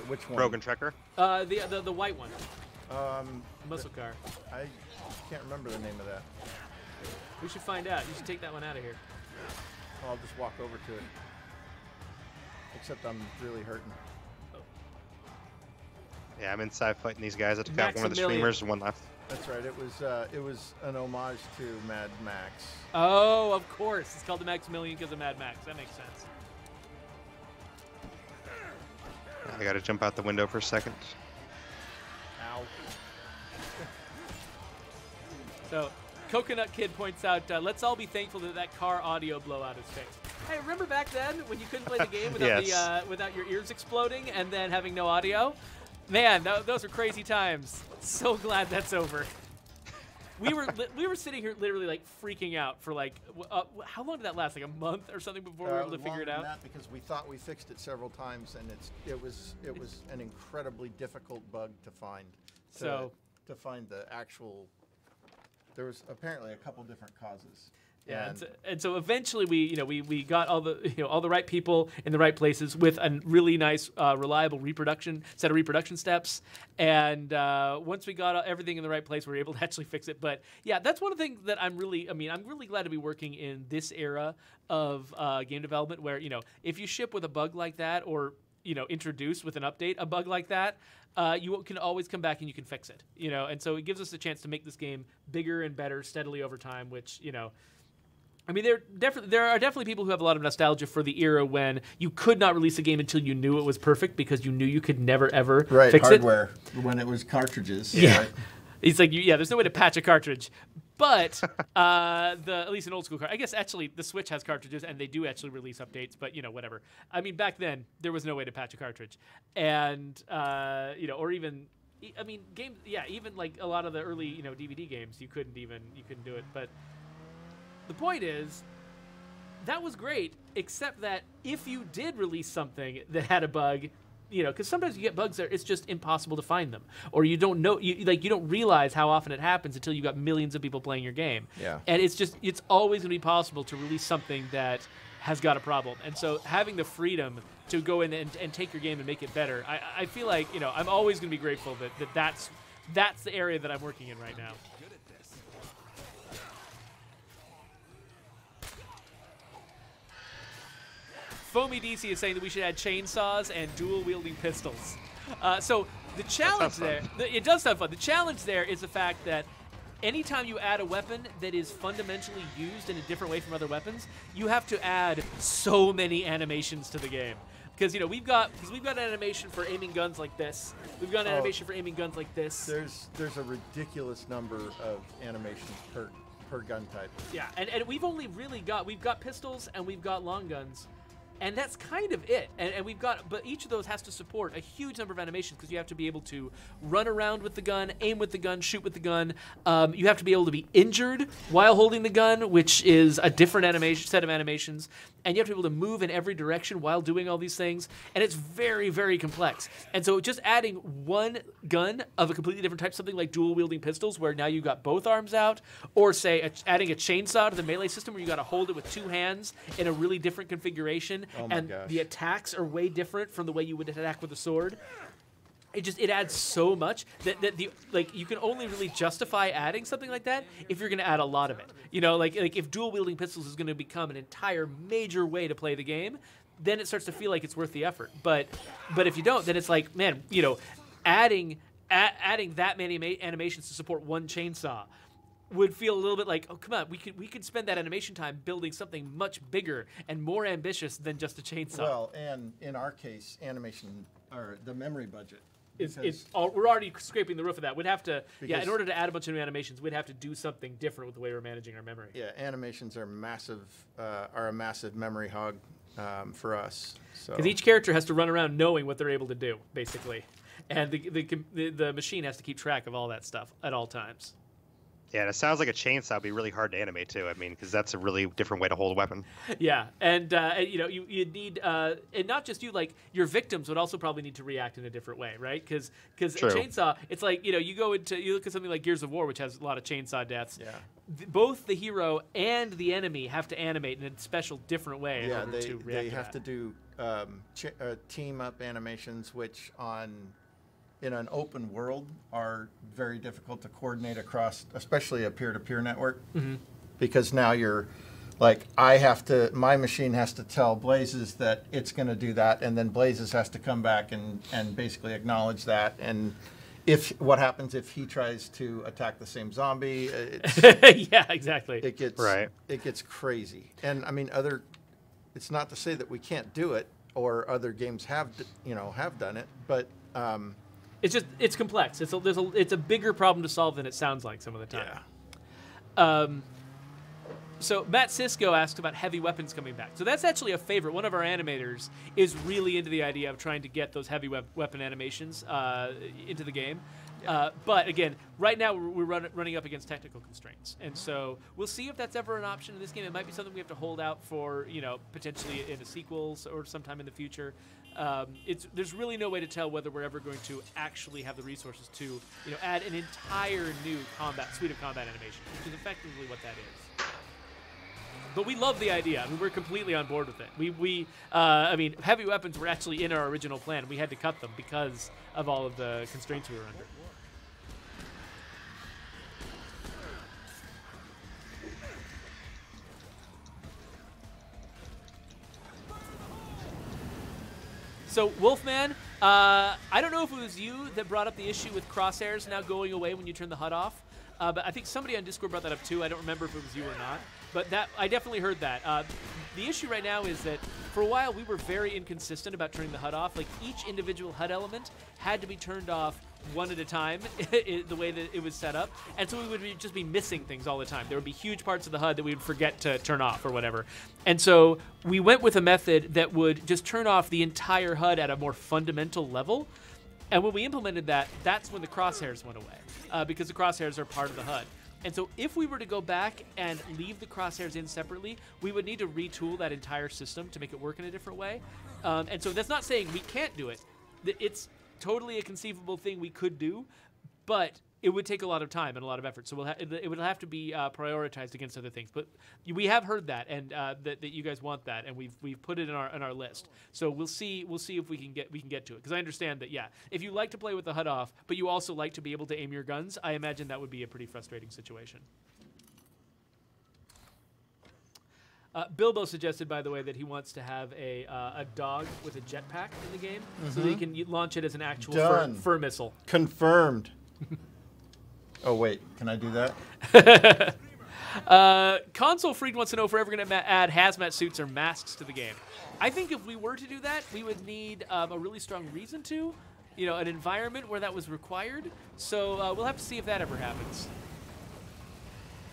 Which one? Brogan Trekker. The white one. Muscle car. I can't remember the name of that. We should find out. You should take that one out of here. I'll just walk over to it. Except I'm really hurting. Yeah, I'm inside fighting these guys. I took out one of the streamers and one left. That's right. It was an homage to Mad Max. Oh, of course. It's called the Maximilian because of Mad Max. That makes sense. I got to jump out the window for a second. Ow. So, Coconut Kid points out, let's all be thankful that that car audio blowout is fixed. Hey, remember back then when you couldn't play the game without Yes. without your ears exploding and then having no audio? Man, those were crazy times. So glad that's over. We were sitting here literally like freaking out for like how long did that last? Like a month or something before we were able to figure it out. That because we thought we fixed it several times, and it was an incredibly difficult bug to find. To find the actual, there was apparently a couple different causes. Yeah, and so eventually we got all the right people in the right places with a really nice reliable set of reproduction steps, and once we got everything in the right place, we were able to actually fix it. But yeah, that's one of the things that I'm really glad to be working in this era of game development, where if you ship with a bug like that, or introduce with an update a bug like that, you can always come back and you can fix it. And so it gives us a chance to make this game bigger and better steadily over time, which I mean, there are definitely people who have a lot of nostalgia for the era when you could not release a game until you knew it was perfect because you knew you could never ever fix hardware, when it was cartridges. Yeah, right? It's like there's no way to patch a cartridge, but at least an old school car. I guess actually the Switch has cartridges and they do actually release updates, but whatever. I mean, back then there was no way to patch a cartridge, and or even. I mean, games. Yeah, even like a lot of the early DVD games, you couldn't do it, but. The point is, that was great, except that if you did release something that had a bug, because sometimes you get bugs that it's just impossible to find them, or you don't know, you don't realize how often it happens until you've got millions of people playing your game. Yeah. And it's always going to be possible to release something that has got a problem, and so having the freedom to go in and take your game and make it better, I feel like I'm always going to be grateful that's the area that I'm working in right now. Foamy DC is saying that we should add chainsaws and dual-wielding pistols. So the challenge there, it does sound fun. The challenge there is the fact that anytime you add a weapon that is fundamentally used in a different way from other weapons, you have to add so many animations to the game. Because we've got an animation for aiming guns like this. We've got an animation for aiming guns like this. There's a ridiculous number of animations per gun type. Yeah, and we've only really we've got pistols and we've got long guns. And that's kind of it. And but each of those has to support a huge number of animations because you have to be able to run around with the gun, aim with the gun, shoot with the gun. You have to be able to be injured while holding the gun, which is a different set of animations. And you have to be able to move in every direction while doing all these things. And it's very, very complex. And so just adding one gun of a completely different type, something like dual-wielding pistols, where now you've got both arms out, or say adding a chainsaw to the melee system where you got to hold it with two hands in a really different configuration. Oh my and gosh. The attacks are way different from the way you would attack with a sword. It adds so much that you can only really justify adding something like that if you're going to add a lot of it. Like if dual wielding pistols is going to become an entire major way to play the game, then it starts to feel like it's worth the effort. But if you don't, then it's like, man, adding that many animations to support one chainsaw would feel a little bit like, oh, come on, we could spend that animation time building something much bigger and more ambitious than just a chainsaw. Well, and in our case, animation or the memory budget. We're already scraping the roof of that. We'd have to, in order to add a bunch of new animations, we'd have to do something different with the way we're managing our memory. Yeah, animations are massive, are a massive memory hog. for us. So Because each character has to run around knowing what they're able to do, basically, and the machine has to keep track of all that stuff at all times. Yeah, and it sounds like a chainsaw would be really hard to animate too. I mean, because that's a really different way to hold a weapon. Yeah, and you know, you'd need, and not just you, like your victims would also probably need to react in a different way, right? Because a chainsaw, it's like, you know, you look at something like Gears of War, which has a lot of chainsaw deaths. Yeah. Both the hero and the enemy have to animate in a special different way. Yeah, in order to react they to have that. to do team up animations, which in an open world are very difficult to coordinate across, especially a peer-to-peer network, because now you're like, my machine has to tell Blaises that it's going to do that, and then Blaises has to come back and basically acknowledge that. And what happens if he tries to attack the same zombie? Yeah, exactly. It gets crazy. And I mean, it's not to say that we can't do it, or other games have done it, but it's complex. It's a bigger problem to solve than it sounds like some of the time. Yeah. So Matt Sisko asked about heavy weapons coming back. So that's actually a favorite. One of our animators is really into the idea of trying to get those heavy weapon animations into the game. But again, right now we're running up against technical constraints, and so we'll see if that's ever an option in this game. It might be something we have to hold out for, you know, potentially in a sequel or sometime in the future. There's really no way to tell whether we're ever going to actually have the resources to, you know, add an entire new suite of combat animation, which is effectively what that is. But we love the idea. I mean, we're completely on board with it. I mean, heavy weapons were actually in our original plan. We had to cut them because of all of the constraints we were under. So, Wolfman, I don't know if it was you that brought up the issue with crosshairs now going away when you turn the HUD off, but I think somebody on Discord brought that up too. I don't remember if it was you or not, but I definitely heard that. The issue right now is that for a while we were very inconsistent about turning the HUD off. Like, each individual HUD element had to be turned off one at a time, the way that it was set up, and so we would just be missing things all the time. There would be huge parts of the HUD that we would forget to turn off or whatever. And so we went with a method that would just turn off the entire HUD at a more fundamental level. And when we implemented that, that's when the crosshairs went away, because the crosshairs are part of the HUD. And so if we were to go back and leave the crosshairs in separately, we would need to retool that entire system to make it work in a different way. And so that's not saying we can't do it. It's totally a conceivable thing we could do, but it would take a lot of time and a lot of effort. So it would have to be prioritized against other things. But we have heard that, and that you guys want that, and we've put it in our list. So we'll see if we can get to it. Because I understand that, yeah, if you like to play with the HUD off, but you also like to be able to aim your guns, I imagine that would be a pretty frustrating situation. Bilbo suggested, by the way, that he wants to have a dog with a jetpack in the game, so that he can launch it as an actual fur missile. Confirmed. Oh, wait. Can I do that? Console Freak wants to know if we're ever going to add hazmat suits or masks to the game. I think if we were to do that, we would need a really strong reason to, you know, an environment where that was required. So we'll have to see if that ever happens.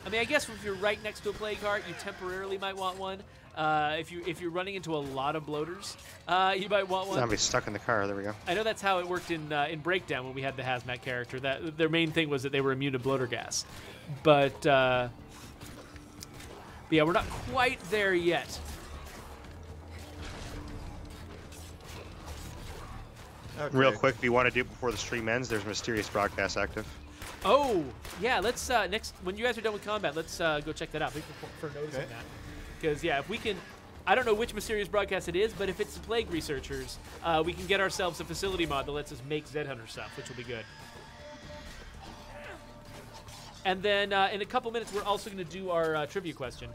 I mean, I guess if you're right next to a plague cart, you temporarily might want one. If you're running into a lot of bloaters, you might want one. Somebody's stuck in the car. There we go. I know that's how it worked in Breakdown when we had the hazmat character. That their main thing was that they were immune to bloater gas, but yeah, we're not quite there yet. Okay. Real quick, if you want to do it before the stream ends, there's mysterious broadcast active. Oh, yeah, let's, when you guys are done with combat, let's go check that out. Thank you for noticing that. Because, yeah, if we can, I don't know which mysterious broadcast it is, but if it's the Plague researchers, we can get ourselves a facility mod that lets us make Zedhunter stuff, which will be good. And then, in a couple minutes, we're also going to do our trivia question.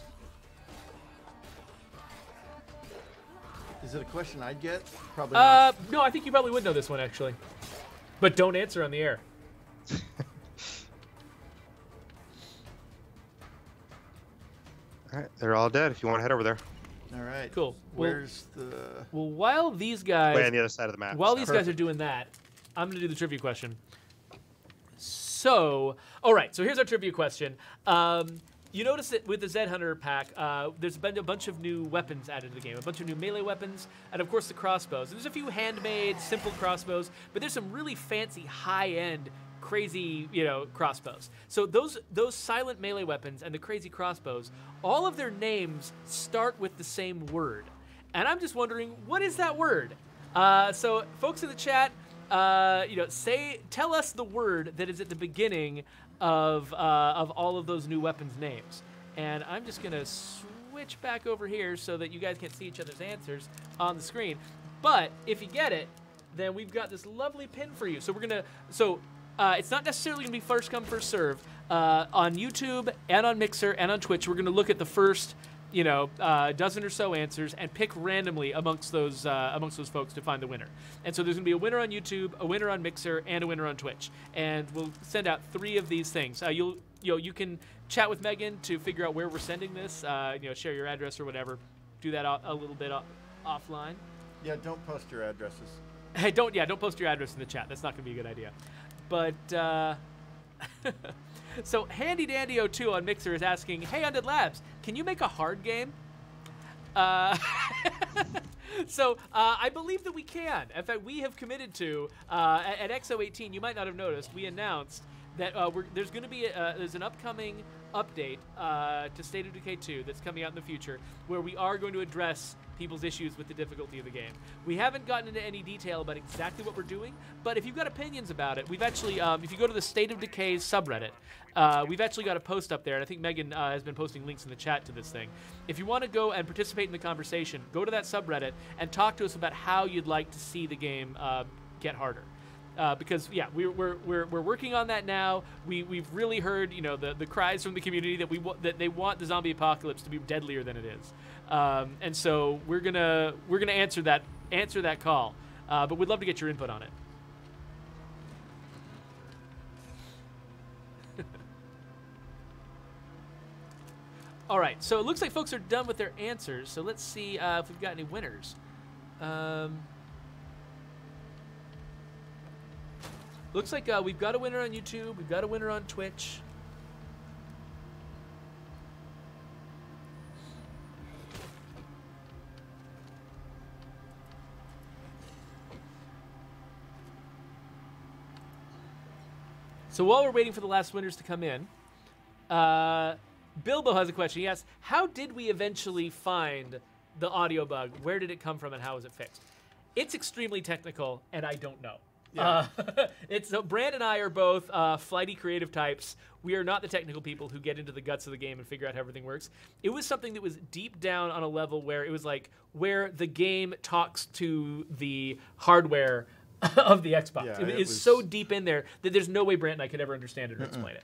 Is it a question I'd get? Probably not. No, I think you probably would know this one, actually. But don't answer on the air. All right, they're all dead. If you want to head over there. All right. Cool. Where's the... Well, while these guys... Way on the other side of the map. While these guys are doing that, I'm going to do the trivia question. So, all right, so here's our trivia question. You notice that with the Zedhunter pack, there's been a bunch of new weapons added to the game, a bunch of new melee weapons, and of course the crossbows. There's a few handmade, simple crossbows, but there's some really fancy, high-end, crazy, crossbows. So those silent melee weapons and the crazy crossbows, all of their names start with the same word. And I'm just wondering, what is that word? So folks in the chat, tell us the word that is at the beginning of all of those new weapons names. And I'm just gonna switch back over here so that you guys can see each other's answers on the screen. But if you get it, then we've got this lovely pin for you. So it's not necessarily gonna be first come, first serve. On YouTube and on Mixer and on Twitch, we're gonna look at the first dozen or so answers and pick randomly amongst those folks to find the winner. And so there's gonna be a winner on YouTube, a winner on Mixer, and a winner on Twitch. And we'll send out 3 of these things. You can chat with Megan to figure out where we're sending this. Share your address or whatever. Do that a little bit offline. Yeah, don't post your addresses. Hey, don't post your address in the chat. That's not gonna be a good idea. But so Handy Dandy 02 on Mixer is asking, hey Undead Labs, can you make a hard game? So I believe that we can. In fact, we have committed to at XO18. You might not have noticed. We announced that there's going to be there's an upcoming update to State of Decay 2 that's coming out in the future, where we are going to address people's issues with the difficulty of the game. We haven't gotten into any detail about exactly what we're doing, but if you've got opinions about it, we've actually, if you go to the State of Decay subreddit, we've actually got a post up there, and I think Megan has been posting links in the chat to this thing. If you want to go and participate in the conversation, go to that subreddit and talk to us about how you'd like to see the game get harder. Because we're working on that now. We've really heard the cries from the community that they want the zombie apocalypse to be deadlier than it is, and so we're gonna answer that call, but we'd love to get your input on it. All right, so it looks like folks are done with their answers. So let's see if we've got any winners. Looks like we've got a winner on YouTube. We've got a winner on Twitch. So while we're waiting for the last winners to come in, Bilbo has a question. He asks, how did we eventually find the audio bug? Where did it come from and how was it fixed? It's extremely technical, and I don't know. Yeah. So Brand and I are both flighty creative types. We are not the technical people who get into the guts of the game and figure out how everything works. It was something that was deep down on a level where it was like where the game talks to the hardware of the Xbox. Yeah, it is so deep in there that there's no way Brand and I could ever understand it or explain it.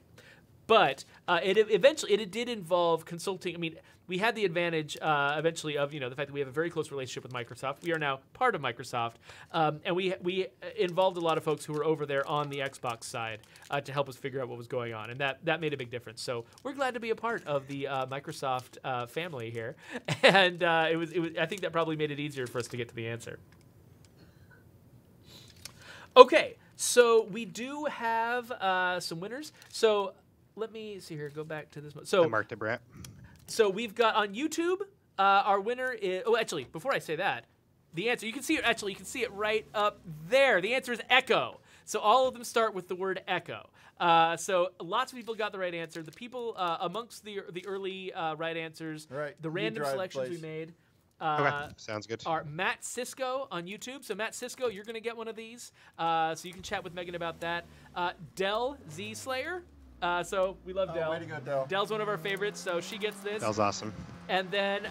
But it did involve consulting. I mean, we had the advantage eventually of the fact that we have a very close relationship with Microsoft. We are now part of Microsoft, and we involved a lot of folks who were over there on the Xbox side to help us figure out what was going on, and that made a big difference. So we're glad to be a part of the Microsoft family here, and it was. I think that probably made it easier for us to get to the answer. Okay, so we do have some winners. So let me see here. Go back to this one. So I marked it, Brett. So we've got on YouTube, our winner is. Oh, actually, before I say that, the answer you can see it. Actually, you can see it right up there. The answer is Echo. So all of them start with the word Echo. So lots of people got the right answer. The people amongst the early right answers, right. The random selections we made. Okay, sounds good. Are Matt Cisco on YouTube. So Matt Cisco, you're going to get one of these. So you can chat with Megan about that. Del Z Slayer. So we love Del. Way to go, Del. Del's one of our favorites, so she gets this. Del's awesome. And then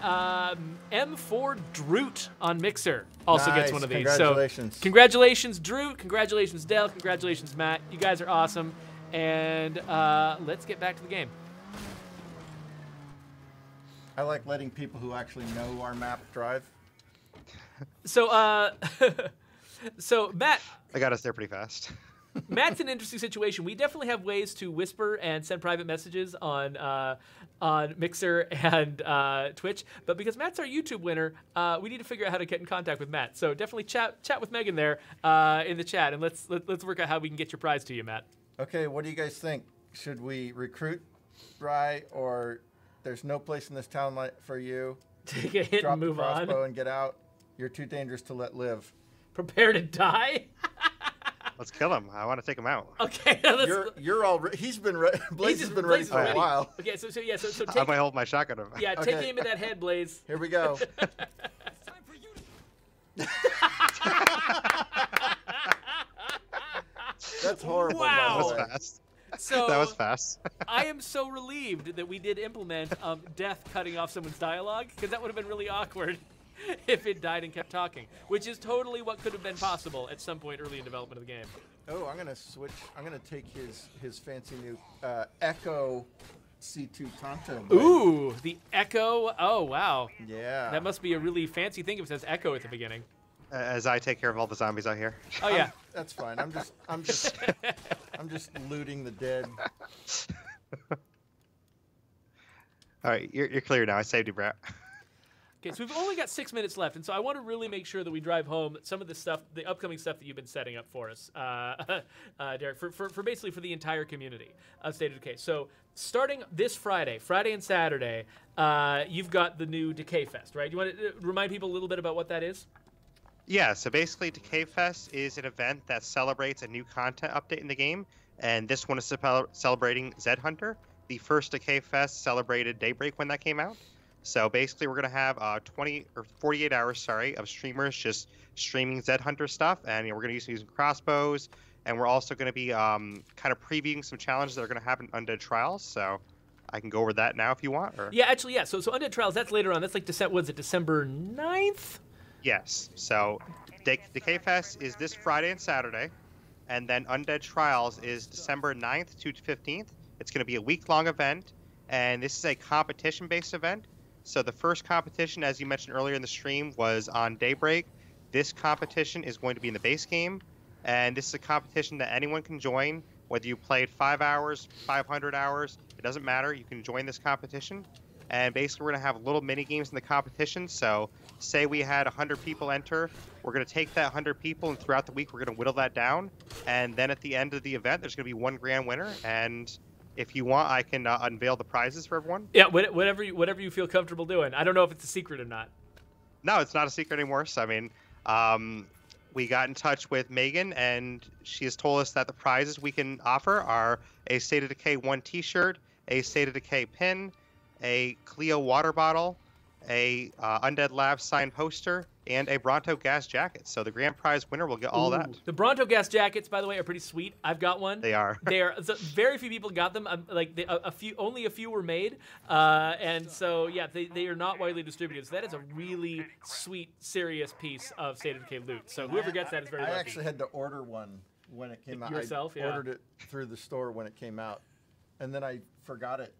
M4 Droot on Mixer also gets one of these. Congratulations. So congratulations, Droot. Congratulations, Del. Congratulations, Matt. You guys are awesome. And let's get back to the game. I like letting people who actually know our map drive. So, so Matt. I got us there pretty fast. Matt's in an interesting situation. We definitely have ways to whisper and send private messages on Mixer and Twitch, but because Matt's our YouTube winner, we need to figure out how to get in contact with Matt. So definitely chat with Megan there in the chat, and let's work out how we can get your prize to you, Matt. Okay, what do you guys think? Should we recruit Rye or There's no place in this town for you. Take a hit Drop and move the crossbow on. and get out. You're too dangerous to let live. Prepare to die. Let's kill him. I want to take him out. Okay. You're all. He's been ready. Blaise has been ready for a while. Okay. So I take. might hold my shotgun. Yeah. Okay. Take aim at that head, Blaise. Here we go. That's horrible. Wow. That was fast. So That was fast. I am so relieved that we did implement death cutting off someone's dialogue, because that would have been really awkward if it died and kept talking, which is totally what could have been possible at some point early in development of the game. Oh, I'm gonna switch. I'm gonna take his fancy new Echo C2 Tonto. blade. Ooh, the Echo. Oh, wow. Yeah. That must be a really fancy thing if it says Echo at the beginning. As I take care of all the zombies out here. Oh, yeah. That's fine. I'm just looting the dead. All right, you're clear now. I saved you, Brett. Okay, so we've only got 6 minutes left, and so I want to really make sure that we drive home some of the stuff, the upcoming stuff that you've been setting up for us, Derek, for basically for the entire community of State of Decay. So starting this Friday and Saturday, you've got the new Decay Fest, right? You want to remind people a little bit about what that is? Yeah, so basically Decay Fest is an event that celebrates a new content update in the game, and this one is celebrating Zedhunter. The first Decay Fest celebrated Daybreak when that came out. So basically we're going to have 48 hours, of streamers just streaming Zedhunter stuff, and we're going to be using crossbows, and we're also going to be kind of previewing some challenges that are going to happen in Undead Trials, so I can go over that now if you want. Or... Yeah, actually, yeah. So Undead Trials, that's later on. That's like December 9th? Yes. So Decay Fest is this Friday and Saturday, and then Undead Trials is December 9th to 15th. It's going to be a week-long event, and this is a competition-based event. So the first competition, as you mentioned earlier in the stream, was on Daybreak. This competition is going to be in the base game, and this is a competition that anyone can join, whether you played 5 hours, 500 hours, it doesn't matter. You can join this competition. And basically, we're going to have little mini games in the competition. So say we had 100 people enter. We're going to take that 100 people, and throughout the week, we're going to whittle that down. And then at the end of the event, there's going to be one grand winner. And if you want, I can unveil the prizes for everyone. Yeah, whatever you feel comfortable doing. I don't know if it's a secret or not. No, it's not a secret anymore. So, I mean, we got in touch with Megan, and she has told us that the prizes we can offer are a State of Decay 1 t-shirt, a State of Decay pin, a Clio water bottle, a Undead Labs signed poster, and a Bronto gas jacket. So the grand prize winner will get all that. The Bronto gas jackets, by the way, are pretty sweet. I've got one. They are. They are. So very few people got them. Only a few were made, and so yeah, they are not widely distributed. So that is a really sweet, serious piece of State of Decay loot. So whoever gets that is very lucky. I actually had to order one when it came out. Yourself, I ordered it through the store when it came out, and then I forgot it.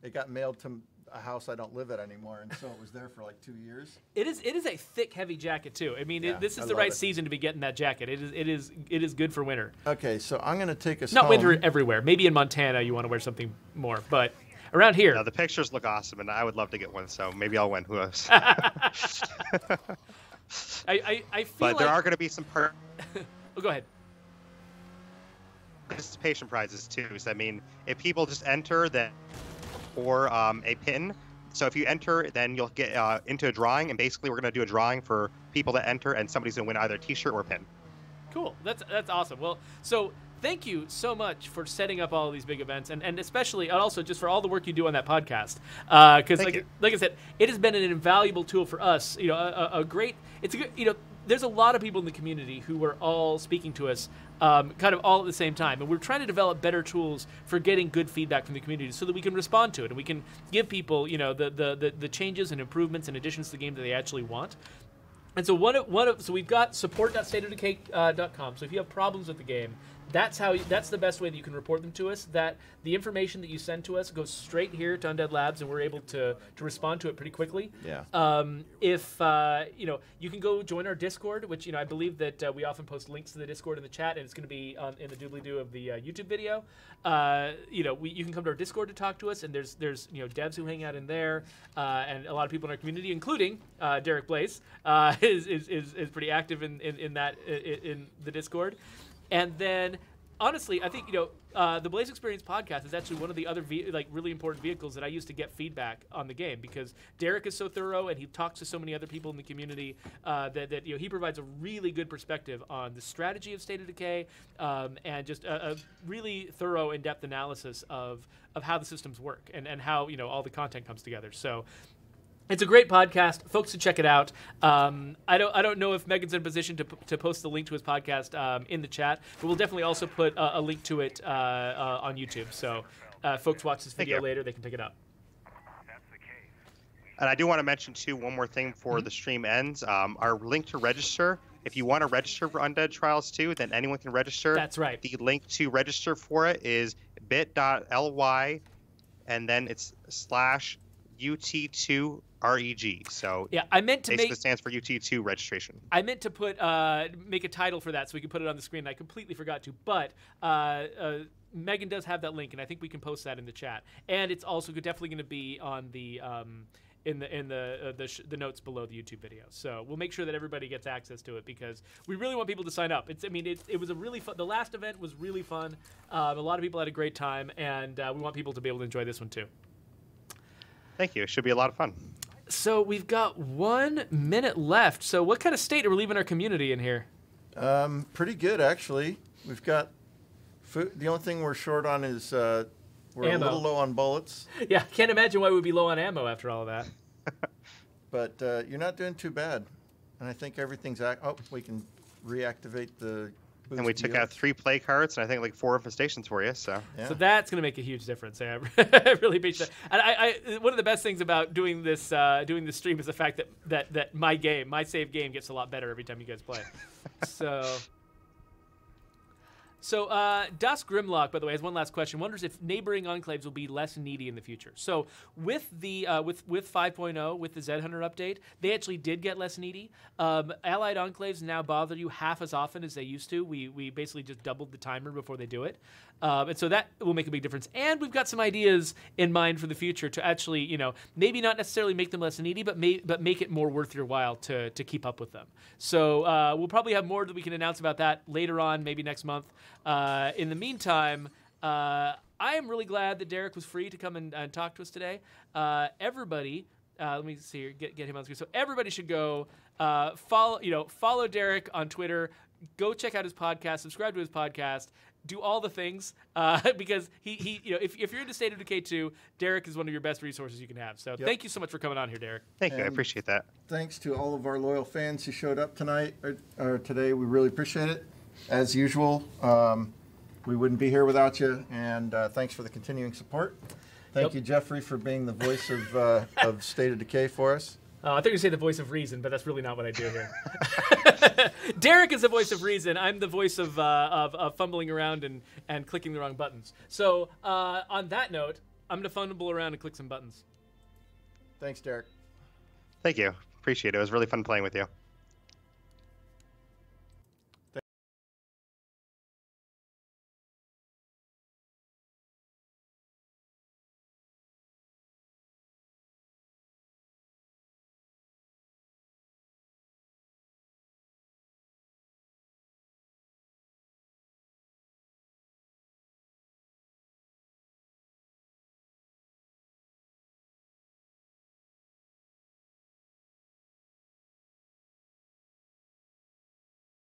It got mailed to a house I don't live at anymore, and so it was there for like 2 years. It is a thick, heavy jacket too. I mean, Yeah, this is I the love right it. season to be getting that jacket. It is good for winter. Okay, so I'm going to take us Not home. winter everywhere. Maybe in Montana you want to wear something more, but around here. The pictures look awesome, and I would love to get one, so maybe I'll win. Who knows? I feel But there like- are going to be some Oh, go ahead. participation prizes, too. So, I mean, if people just enter, then or a pin. So if you enter, then you'll get into a drawing, and basically we're going to do a drawing for people that enter, and somebody's going to win either a t-shirt or a pin. Cool. That's awesome. Well, so thank you so much for setting up all of these big events, and especially and also just for all the work you do on that podcast. Because like I said, it has been an invaluable tool for us. You know, it's a good. You know, there's a lot of people in the community who are all speaking to us kind of all at the same time. And we're trying to develop better tools for getting good feedback from the community so that we can respond to it and we can give people, you know, the changes and improvements and additions to the game that they actually want. And so so we've got support.stateofdecay.com. So if you have problems with the game, that's the best way that you can report them to us. That the information that you send to us goes straight here to Undead Labs, and we're able to respond to it pretty quickly. Yeah. If you know, you can go join our Discord, which I believe that we often post links to the Discord in the chat, and it's going to be in the doobly-doo of the YouTube video. You can come to our Discord to talk to us, and there's devs who hang out in there, and a lot of people in our community, including Derreck Blaise, is pretty active in the Discord. And then honestly, I think the Blaise XPerience podcast is actually one of the other really important vehicles that I use to get feedback on the game, because Derreck is so thorough and he talks to so many other people in the community that he provides a really good perspective on the strategy of State of Decay, and just a really thorough, in-depth analysis of how the systems work and how all the content comes together. So it's a great podcast. Folks should check it out. I don't know if Megan's in a position to post the link to his podcast in the chat, but we'll definitely also put a link to it on YouTube. So folks watch this video later, they can pick it up. And I do want to mention, too, one more thing before the stream ends. Our link to register, if you want to register for Undead Trials 2, then anyone can register. That's right. The link to register for it is bit.ly, and then it's /UT2REG. So yeah, I meant to basically stands for UT2 registration. I meant to put make a title for that so we can put it on the screen. I completely forgot to, but Megan does have that link, and I think we can post that in the chat. And it's also definitely going to be on the in the notes below the YouTube video. So we'll make sure that everybody gets access to it, because we really want people to sign up. It was a really fun. The last event was really fun. A lot of people had a great time, and we want people to be able to enjoy this one too. Thank you. It should be a lot of fun. So we've got 1 minute left. So what kind of state are we leaving our community in here? Pretty good, actually. We've got food. The only thing we're short on is we're ammo. A little low on bullets. Yeah, can't imagine why we'd be low on ammo after all of that. But you're not doing too bad. And I think everything's... we can reactivate the... And we took out 3 play cards, and I think like 4 infestations for you. So So that's going to make a huge difference. I really appreciate that. And one of the best things about doing this stream is the fact that my save game gets a lot better every time you guys play. So Das Grimlock, by the way, has one last question. Wonders if neighboring enclaves will be less needy in the future. So with the with 5.0, with the Zedhunter update, they actually did get less needy. Allied enclaves now bother you half as often as they used to. We basically just doubled the timer before they do it. And so that will make a big difference. And we've got some ideas in mind for the future to actually, maybe not necessarily make them less needy, but make it more worth your while to keep up with them. So we'll probably have more that we can announce about that later on, maybe next month. In the meantime, I am really glad that Derreck was free to come and talk to us today. Everybody, let me see here, get him on screen. So everybody should go follow Derreck on Twitter. Go check out his podcast, subscribe to his podcast, do all the things, because if you're into State of Decay 2, Derreck is one of your best resources you can have. So Thank you so much for coming on here, Derreck. Thank you. I appreciate that. Thanks to all of our loyal fans who showed up tonight or today. We really appreciate it. As usual, we wouldn't be here without you, and thanks for the continuing support. Thank you, Jeffrey, for being the voice of State of Decay for us. I thought you were going to say the voice of reason, but that's really not what I do here. Derreck is the voice of reason. I'm the voice of fumbling around and clicking the wrong buttons. So on that note, I'm going to fumble around and click some buttons. Thanks, Derreck. Thank you. Appreciate it. It was really fun playing with you.